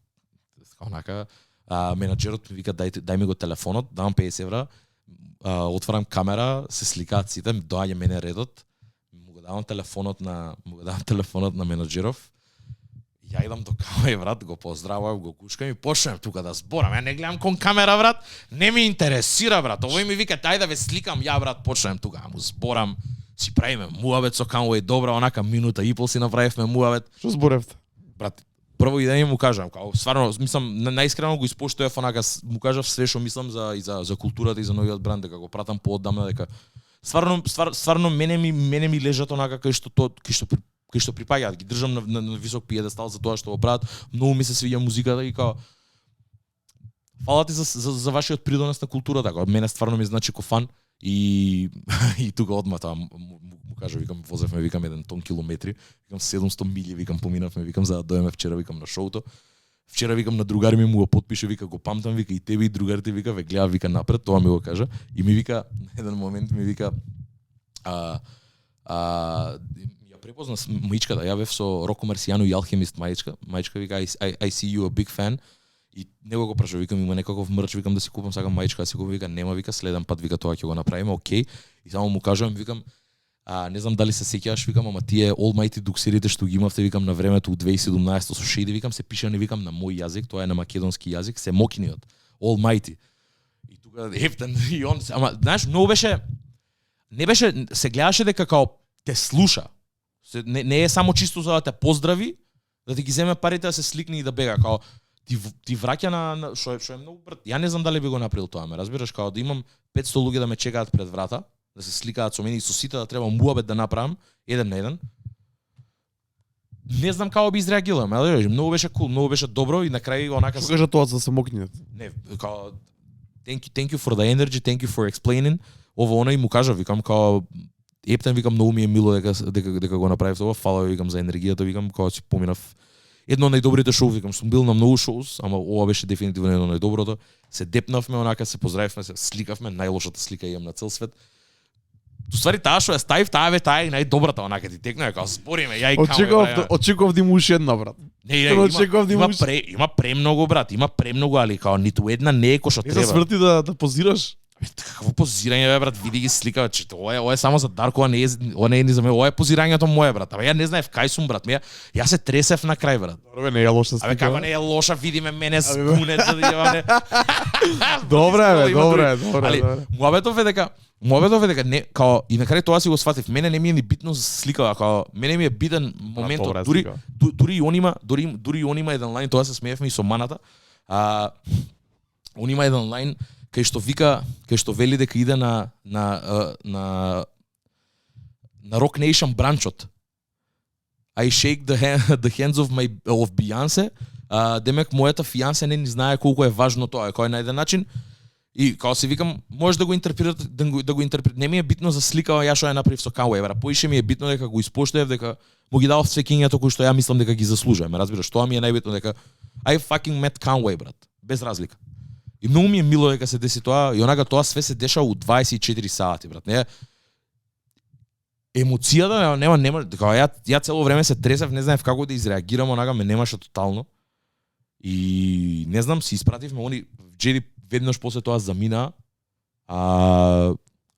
Speaker 2: Онака менаџерот ми вика дај ми го телефонот, дам 50 евра. Отварам камера, се сликаат сите, доаѓа мене редот. Му го давам телефонот на менаџеров. Ја идам до Conway, брат, го поздравувам, го кушкам и почнем тука да зборам. Ја не гледам кон камера, брат, не ми интересира, брат. Овој ми вика дај да ве сликам, ја брат, почнем тука, му зборам, си правиме муавет со Conway, добра, онака минута и пол си направивме муавет.
Speaker 1: Што зборевте?
Speaker 2: Брат, прво и да му кажам, као стварно мислам најискрено го испоштував онака, му кажав све што мислам за културата и за новиот бранд, дека го пратам поодамна, дека стварно мене ми лежат онака кај што припаѓаат, ги држам на висок пиедестал за тоа што го прават. Многу ми се свиѓа музиката и као фала ти за вашиот придонес на културата, као мене стварно ми значи ко фан И и тука одма таа му кажа, викам, возевме, викам, 1 тон километри, викам 700 милји, викам, поминавме, викам, за да доеме вчера, викам, на шоуто. Вчера, викам, на другари ми му го потпише, вика, го памтам, вика, и тебе и другарите, вика, ве гледа, вика, напред, тоа ми го кажа. И ми вика, на еден момент ми вика, ја препозна маичката, ја бев со Роко Марсијано и Алхемист маичка вика, I see you a big fan. И него го праша, викам, има некаков мрч, викам да си купам сакам маичка, си купам, вика, нема, вика, следен пат, вика, тоа ќе го направиме, окей. И само му кажувам, викам, не знам дали се сеќаваш, викам, ама тие Almighty дуксерите што ги имавте, викам, на времето у 2017 со Шеди, викам, се пишани, викам, на мој јазик, тоа е на македонски јазик, се мокиниот, Almighty. И тука ефтен и он, ама знаеш, многу беше, не беше, се гледаше дека као те слуша. Не е само чисто за да те поздрави, да ти ги земе парите да се сликне и да бега, као ти враќа на што е многу брат. Ја не знам дали би го направил тоа, ме разбираш, као да имам 500 луѓе да ме чекаат пред врата, да се сликаат со мене и со сите да треба муабет да направам еден на еден. Не знам како би изреагирал, ме многу беше кул, многу беше добро и на крај онака
Speaker 1: Што кажа тоа за да се мокнет?
Speaker 2: Не, као thank you for the energy, thank you for explaining. Ово она и му кажа, викам, као ептен, викам, многу ми е мило дека го направив тоа, фала, викам, за енергијата, викам, кога си поминав едно од најдобрите шоу, викам, сум бил на многу шоус, ама ова беше дефинитивно едно од најдоброто. Се депнавме, онака се поздравивме, се сликавме, најлошата слика имам на цел свет. Уствари таа што ја ставив, таа е најдобрата, онака ти текна, како спориме, ја и камера.
Speaker 1: Очекував да има уште една, брат.
Speaker 2: Не, има премногу, брат, има премногу, али као ниту една не е кој што треба.
Speaker 1: Не се сврти да позираш?
Speaker 2: Какво позирање, бе, брат, види ги слика, че ова е само за Дарко, ова не е ни за мене, ова е позирањето мое, брат. Абе ја не знаев кај сум, брат, ја се тресев на крај, брат.
Speaker 1: Добре, не е лоша слика.
Speaker 2: Абе како не е лоша, видиме мене с гунец за да јаваме.
Speaker 1: Добре.
Speaker 2: Али муабетов е дека не, као и на крај тоа си го сватив. Мене не ми е ни битно за слика, као мене ми е битен моментот, дури и он има еден лајн, тоа се смеевме и со маната. Он има еден лајн кај што вика, кај што вели дека иде на Rock Nation бранчот. I shake the hands of Beyoncé. Демек мојата фијансе не ни знае колку е важно тоа, кој е на еден начин. И као си викам, можеш да го интерпретирате, да го интерпретирате. Не ми е битно за слика, ја што ја направив со Канвей, бра. Поише ми е битно дека го испоштував, дека му ги дав свекињето кои што ја мислам дека ги заслужувам. Разбираш, тоа ми е најбитно, дека I fucking met Conway, брат. Без разлика. И многу ми е мило дека се деси тоа, и онака тоа све се деша у 24 сати, брат. Не емоцијата нема, дека ја цело време се тресев, не знаев како да изреагирам, онака ме немаше тотално. И не знам, си испративме они Джеди веднаш после тоа замина,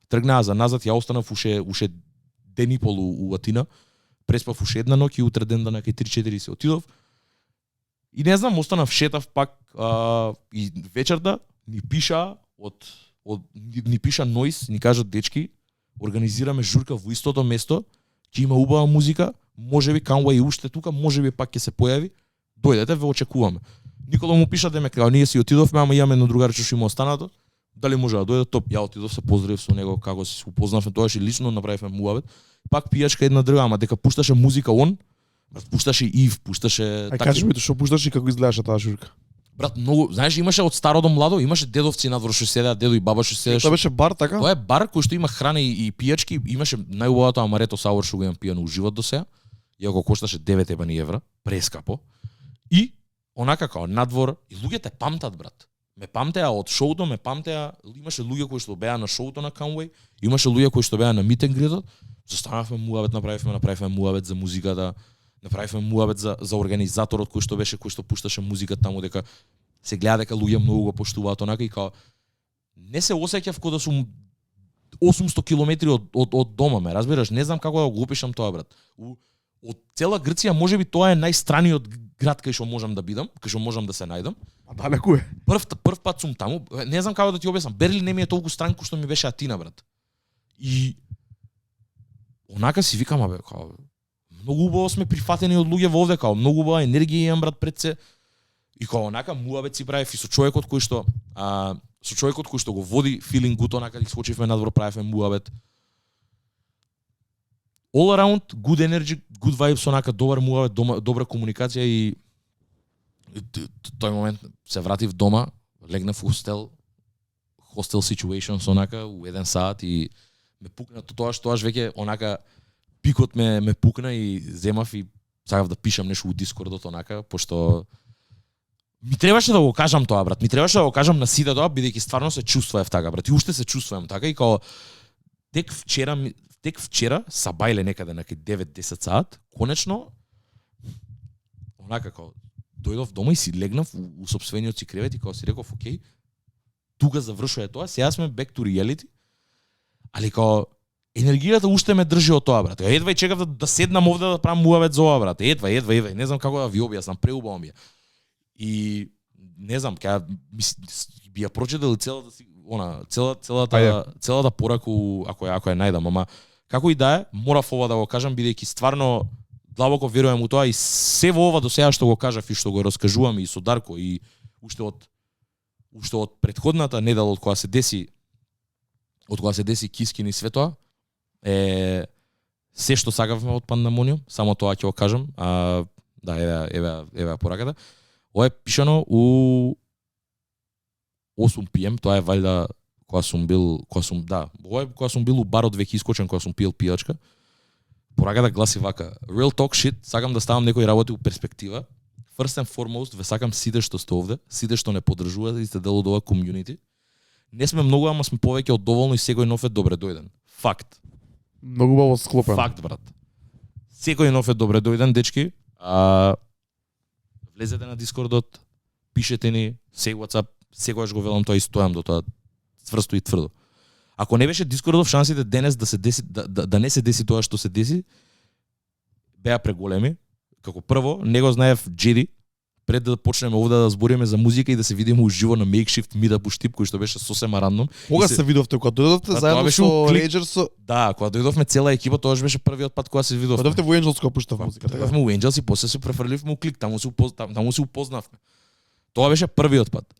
Speaker 2: тргнаа за назад, ја останав уште ден и пол у Атина, преспав уште една ноќ и утре ден да кај 3-4 се отидов. И не знам, останав шетав пак и вечерта ни пиша ни пиша Нойс, ни кажат дечки, организираме журка во истото место, ќе има убава музика, можеби Канвей уште тука, можеби пак ќе се појави. Дојдете, ве очекуваме. Никола му пиша дека као ние си отидовме, ама имаме едно другарче што има останато. Дали може да дојде? Топ. Ја отидов, се поздравив со него, како се упознавме, тоа ше лично направивме муабет. Пак пијачка една друга, ама дека пушташе музика он, пушташе Ив, пушташе
Speaker 1: така. Кажи ми што пушташе и како изгледаше таа журка.
Speaker 2: Брат, многу, знаеш, имаше од старо до младо, имаше дедовци надвор што седеа, дедо и баба што седеа.
Speaker 1: Тоа беше бар, така?
Speaker 2: Тоа е бар кој што има храна и пијачки, имаше најубавото амарето саур што го имам пијано уживот до сега. Иако кошташе 9 евра, прескапо. И онака као надвор и луѓето памтат, брат. Ме памтеа од шоуто, ме памтеа, имаше луѓе кои што беа на шоуто на Канвей, имаше луѓе кои што беа на Meet and Greet. Застанавме муабет, направивме муабет за музиката, направивме муабет за организаторот кој што пушташе музика таму, дека се гледа дека луѓе многу го поштуваат онака и као не се осеќав кога да сум 800 километри од дома, ме разбираш, не знам како да го опишам тоа, брат. Од цела Грција можеби тоа е најстраниот град кај што можам да бидам, кај што можам да се најдам.
Speaker 1: А далеку е.
Speaker 2: Прв пат сум таму, не знам како да ти објаснам. Берлин не ми е толку стран кој што ми беше Атина, брат. И онака си викам, абе, као многу убаво сме прифатени од луѓе во овде, као многу убава енергија имам, брат, пред се. И као онака муабет си правев и со човекот кој што го води Feeling Good, онака ги скочивме надвор, правевме муабет. All around, good energy, good vibes, онака добар муабет, добра комуникација и тој момент се вратив дома, легнав в хостел, hostel situations онака у 1 сат и ме пукна тоаш веќе онака пикот ме пукна и земав и сакав да пишам нешто у Дискордот онака, пошто ми требаше да го кажам тоа, брат. Ми требаше да го кажам на сите тоа, бидејќи стварно се чувствував така, брат. И уште се чувствувам така и као тек вчера сабајле некаде на 9-10 сат, конечно онака као дојдов дома и си легнав у сопствениот си кревет и као си реков, окей, тука завршува тоа, сега сме back to reality, али као енергијата уште ме држи од тоа, брат. Едва и чекав да седнам овде да правам муавет за ова, брат. Едва, не знам како да ви објаснам, преубаво ми е. И не знам, ќе би ја прочитал целата пораку ако ја најдам, ама како и да е, морав ова да го кажам бидејќи стварно длабоко верувам у тоа и се во ова до сега што го кажав и што го раскажувам и со Дарко и уште од претходната недела од кога се деси Кискин и све тоа е се што сакавме од Пандамониум, само тоа ќе го кажам. Да, еве пораката. Ова е пишано у 8 PM, тоа е валјда кога сум бил у барот веќе искочен кога сум пиел пијачка. Пораката гласи вака: Real talk shit, сакам да ставам некои работи у перспектива. First and foremost, ве сакам сите што сте овде, сите што не поддржувате и сте дел од ова комјунити. Не сме многу, ама сме повеќе од доволно и секој нов е добре дојден. Факт.
Speaker 1: Многу убаво склопен.
Speaker 2: Факт, брат. Секој нов е добре дојден, дечки. Влезете на Дискордот, пишете ни, say WhatsApp, секогаш го велам тоа и стојам до тоа цврсто и тврдо. Ако не беше Дискордов, шансите денес да се деси да не се деси тоа што се деси беа преголеми. Како прво, не го знаев Джеди, пред да почнеме овде да збориме за музика и да се видиме уживо на Makeshift Meetup у Штип, кој што беше сосема рандом.
Speaker 1: Кога се видовте? Кога дојдовте заедно со Rangers?
Speaker 2: Да, кога дојдовме цела екипа, тоа беше првиот пат кога се видовме.
Speaker 1: Дојдовте во Angels кога пуштав музика.
Speaker 2: Дојдовме у Angels и после се префрливме у Клик, таму се упознавме. Тоа беше првиот пат.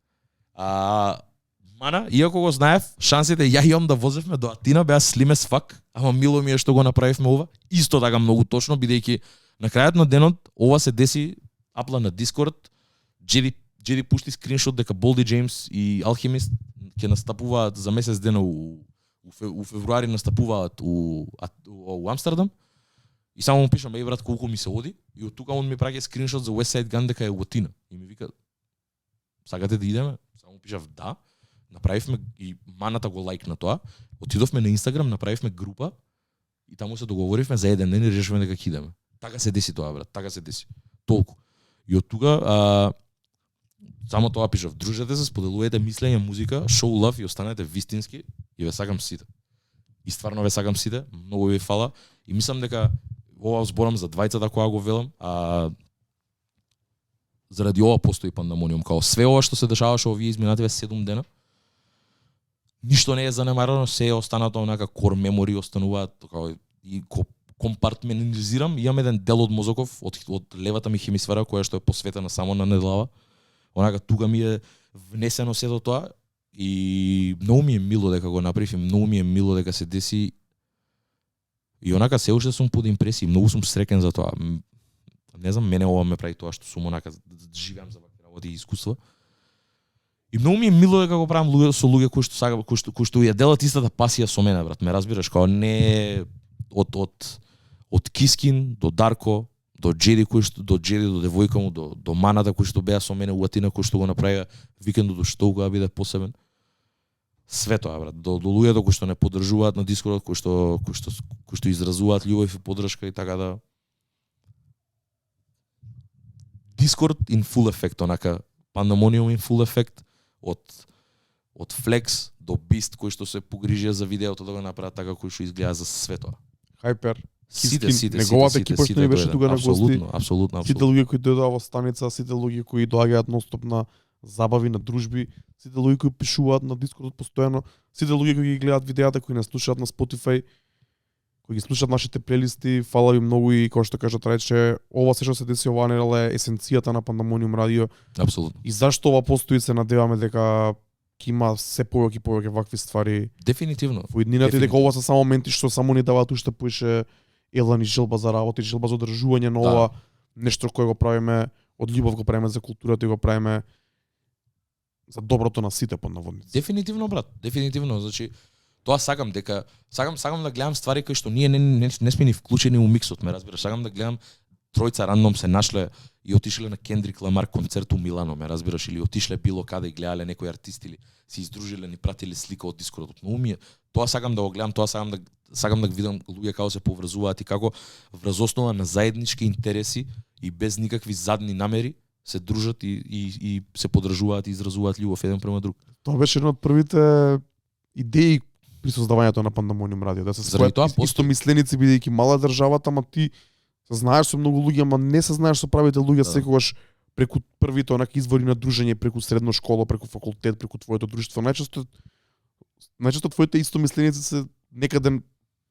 Speaker 2: Мана, иако го знаев, шансите ја имам да возевме до Атина беа слим as fuck, ама мило ми е што го направивме ова. Исто така многу точно, бидејќи на крајот на денот ова се деси апла на Дискорд. Джеди пушти скриншот дека Болди Джеймс и Алхимист ќе настапуваат за месец дена у февруари настапуваат у Амстердам. И само му пишам: "Еј брат, колку ми се оди?" И од тука он ми праќа скриншот за West Side Gun дека е у Атина. И ми вика: "Сакате да идеме?" Само му пишав: "Да." Направивме и маната го лайк на тоа. Отидовме на Инстаграм, направивме група и таму се договоривме за еден ден и решивме дека ќе идеме. Така се деси тоа, брат, така се деси. Толку. И од тука само тоа пишав: "Дружете се, споделувајте мислење, музика, show love и останете вистински и ве сакам сите." И стварно ве сакам сите, многу ви фала и мислам дека ова зборам за двајцата кога го велам, заради ова постои Пандамониум, као све ова што се дешаваше овие изминативе 7 дена. Ништо не е занемарено, се е останато онака core memory остануваат као и компартментализирам, имам еден дел од мозоков од левата ми хемисфера која што е посветена само на недлава. Онака тука ми е внесено сето тоа и многу ми е мило дека го направив и многу ми е мило дека се деси. И онака се уште сум под импресија, многу сум среќен за тоа. Не знам, мене ова ме прави тоа што сум онака живеам за вакви работи и искуства. И многу ми е мило дека го правам со луѓе кои што сакаат, кои што ја делат истата пасија со мене, брат. Ме разбираш, као не од Кискин до Дарко, до Джеди до девојка му, до маната кои што беа со мене у Атина, кои што го направија викендот до што кога биде посебен. Све тоа, брат, до луѓето кои што не поддржуваат на Дискордот, кои што изразуваат љубов и поддршка и така да. Дискорд in full effect, онака Пандамониум in full effect, од Flex до Beast кои што се погрижија за видеото да го направат така кои што изгледа за све тоа.
Speaker 1: Хайпер.
Speaker 2: Сите,
Speaker 1: неговата екипа што ни беше тука на гости.
Speaker 2: Апсолутно.
Speaker 1: Сите луѓе кои дојдоа во станица, сите луѓе кои доаѓаат ностоп на забави, на дружби, сите луѓе кои пишуваат на Дискордот постојано, сите луѓе кои ги гледаат видеата, кои не слушаат на Spotify, кои ги слушаат нашите плейлисти, фала ви многу и кој што кажат рече, ова се што се деси оваа недела е есенцијата на Пандамониум радио.
Speaker 2: Апсолутно.
Speaker 1: И зашто ова постои се надеваме дека ќе има се повеќе вакви ствари.
Speaker 2: Дефинитивно.
Speaker 1: Во иднината дека ова се само моменти што само ни даваат уште поише елани желба за работа и желба за одржување на ова нешто кое го правиме од љубов, го правиме за културата и го правиме за доброто на сите под наводници.
Speaker 2: Дефинитивно брат, дефинитивно, значи тоа сакам да гледам ствари кои што ние не сме ни вклучени у миксот, ме разбираш, сакам да гледам тројца рандом се нашле и отишле на Кендрик Ламар концерт у Милано, ме разбираш, или отишле било каде и гледале некои артисти или се издружиле, ни пратиле слика од Дискордот. Но ми тоа сакам да го гледам, тоа сакам да видам луѓе како се поврзуваат и како врз основа на заеднички интереси и без никакви задни намери се дружат и се подржуваат и изразуваат љубов еден према друг.
Speaker 1: Тоа беше една од првите идеи при создавањето на Пандамониум радио, да се спојат истомисленици бидејќи мала државата, ама ти се знаеш со многу луѓе, ама не се знаеш со правите луѓе секогаш преку првите онака извори на дружење, преку средно школа, преку факултет, преку твоето друштво. Најчесто твоите истомисленици се некаде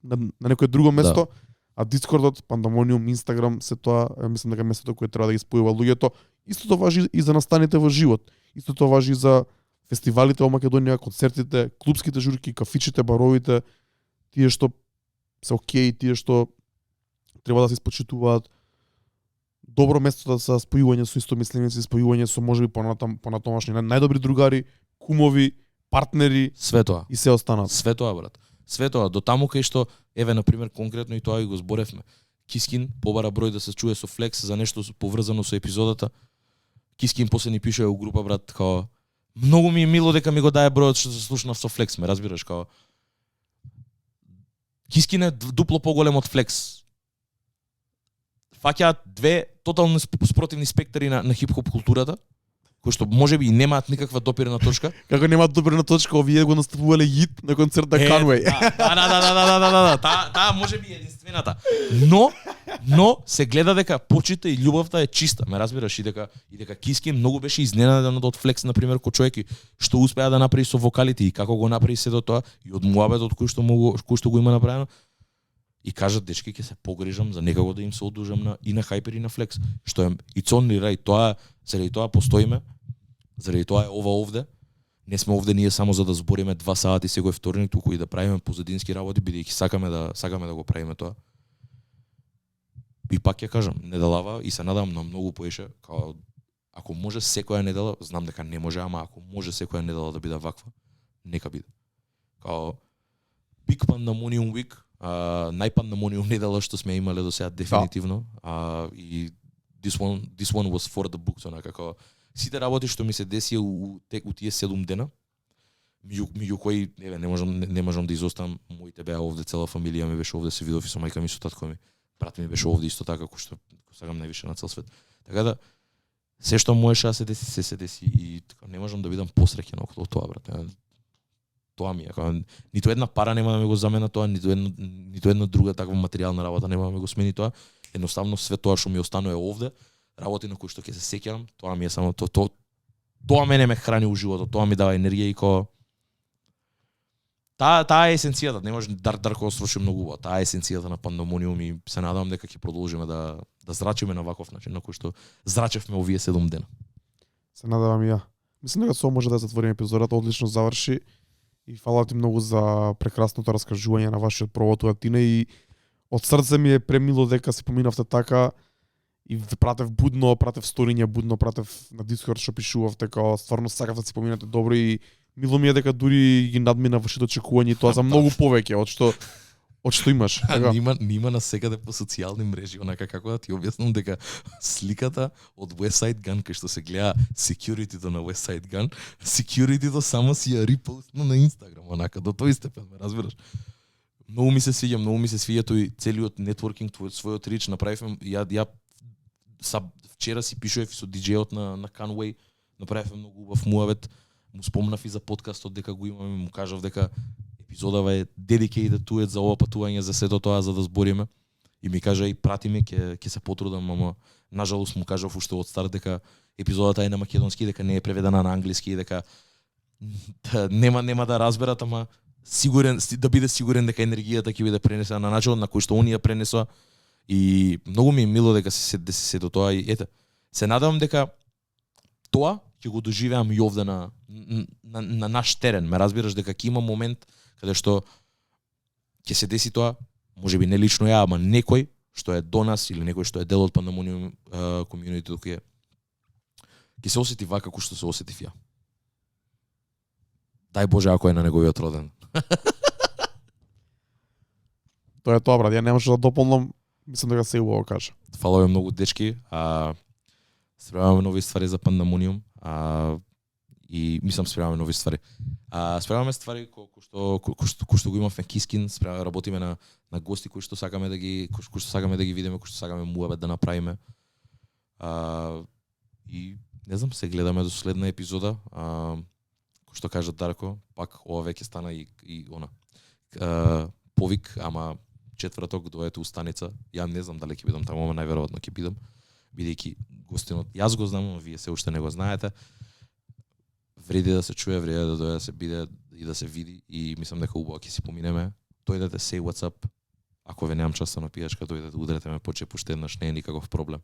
Speaker 1: на некое друго место, а Дискордот, Пандамониум, Инстаграм, се тоа, мислам дека местото кое треба да ги спојува луѓето. Истото важи и за настаните во живот. Истото важи и за фестивалите во Македонија, концертите, клубските журки, кафичите, баровите, тие што се окей, тие што треба да се испочитуваат. Добро место за спојување со истомисленици, спојување со можеби понатомашни најдобри другари, кумови, партнери,
Speaker 2: све тоа
Speaker 1: и се останат.
Speaker 2: Све тоа брат. Све тоа до таму кај што еве на пример конкретно и тоа и го зборевме. Кискин побара број да се чуе со Флекс за нешто поврзано со епизодата. Кискин после ни пише у група брат као многу ми е мило дека ми го дае бројот што се слушнав со Флекс, ме разбираш као Кискин е дупло поголем од Флекс. Фаќаат две тотално спротивни спектри на хип-хоп културата, кои што можеби и немаат никаква допирна точка.
Speaker 1: Како немаат допирна точка, овие го настапувале хит на концерт на Канвей.
Speaker 2: Да. Таа можеби е единствената. Но се гледа дека почита и љубовта е чиста, ме разбираш, и дека Киски многу беше изненаден од Флекс на пример кој човек што успеа да направи со вокалите и како го направи сето тоа и од муабетот кој што го има направено. И кажат дечки ќе се погрижам за некако да им се одужам и на Хайпер и на Флекс, што е и цонни рај, тоа заради тоа постоиме, заради тоа е ова овде. Не сме овде ние само за да збориме 2 сати секој вторник, туку и да правиме позадински работи, бидејќи сакаме да го правиме тоа. И пак ќе кажам, неделава и се надам на многу поише, као ако може секоја недела, знам дека не може, ама ако може секоја недела да биде ваква, нека биде. Као Big Pandemonium Week, најпандемониум недела што сме имале до сега дефинитивно, и this one was for the books, онака како сите работи што ми се деси у тие 7 дена, меѓу кои не можам да изоставам, моите беа овде, цела фамилија ми беше овде, се видов и со мајка ми, со татко ми, брат ми беше овде исто така, кој што сакам највише на цел свет. Така да се што можеше да се деси, се деси и така не можам да бидам посреќен околу тоа, брат. Тоа ми е, ниту една пара нема да ме го замена тоа, ниту една друга таква материјална работа нема да ме го смени тоа. Едноставно све тоа што ми останува еве, работи на кои што ќе се сеќавам, тоа ми е само тоа мене ме храни у животот, тоа ми дава енергија и таа е есенцијата, не може Дарко сврши многу убаво. Таа е есенцијата на Пандемониум и се надевам дека ќе продолжиме да зрачиме на ваков начин на кој што зрачевме овие 7 дена.
Speaker 1: Се надевам и ја. Мислам дека со може да затвориме епизодата, одлично заврши. И фала ти многу за прекрасното раскажување на вашиот провод у Атина и од срце ми е премило дека се поминавте така и пратев будно, пратев сториња будно, пратев на Дискорд што пишувавте како стварно сакав да се поминате добро и мило ми е дека дури ги надмина вашите очекувања и тоа за многу повеќе од што имаш.
Speaker 2: Нима на секаде по социјални мрежи, онака како да ти објаснам дека сликата од West Side Gun кај што се гледа security-то на West Side Gun, security-то само си ја репостна на Инстаграм, онака до тој степен, ме разбираш. Многу ми се свиѓа тој целиот нетворкинг, својот рич направивме, ја вчера си пишував со диџејот на Canway, направивме многу убав муавет, му спомнав и за подкастот дека го имаме, му кажав дека епизодава е dedicated to it за ова патување, за сето тоа за да збориме. И ми кажа и прати ме, ќе се потрудам, ама нажалост му кажав уште од старт дека епизодата е на македонски, дека не е преведена на англиски и дека нема да разберат, ама да биде сигурен дека енергијата ќе биде пренесена на начинот на кој што оние пренесоа. И многу ми е мило дека се до тоа и ете. Се надевам дека тоа ќе го доживеам и овде на наш терен. Ме разбираш дека ќе има момент каде што ќе се деси тоа, можеби не лично ја, ама некој што е до нас или некој што е дел од Пандемониум комјунитито ќе се осети вака како што се осетив ја. Дај Боже ако е на неговиот роден.
Speaker 1: Тоа е тоа, брат. Ја немаше да дополнам, мислам дека се убаво кажа.
Speaker 2: Фала ви многу дечки. Спремаме нови ствари за Пандамониум. И мислам спремаме нови ствари. Спремаме ствари кои што го имавме Кискин, спремаме работиме на гости кои што сакаме да ги видиме, кои што сакаме муабет да направиме. И не знам, се гледаме до следна епизода. Кој што кажа Дарко, пак ова веќе стана и она повик, ама четврток доаѓате устаница. Ја не знам дали ќе бидам таму, ама најверојатно ќе бидам, бидејќи гостинот јас го знам, но вие се уште не го знаете. Вреди да се чуе, вреди да дојде да се биде и да се види и мислам дека убаво ќе си поминеме. Дојдете say what's up. Ако ве немам часа на пијачка, дојдете удрете ме по чепу, уште еднаш не е никаков проблем.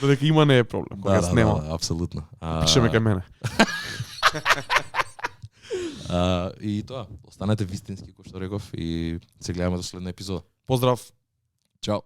Speaker 1: Додека има не е проблем, кога снема.
Speaker 2: Да, апсолутно.
Speaker 1: Пишеме кај мене.
Speaker 2: И тоа, останете вистински, кој што реков, и се гледаме до следна епизода.
Speaker 1: Поздрав.
Speaker 2: Чао.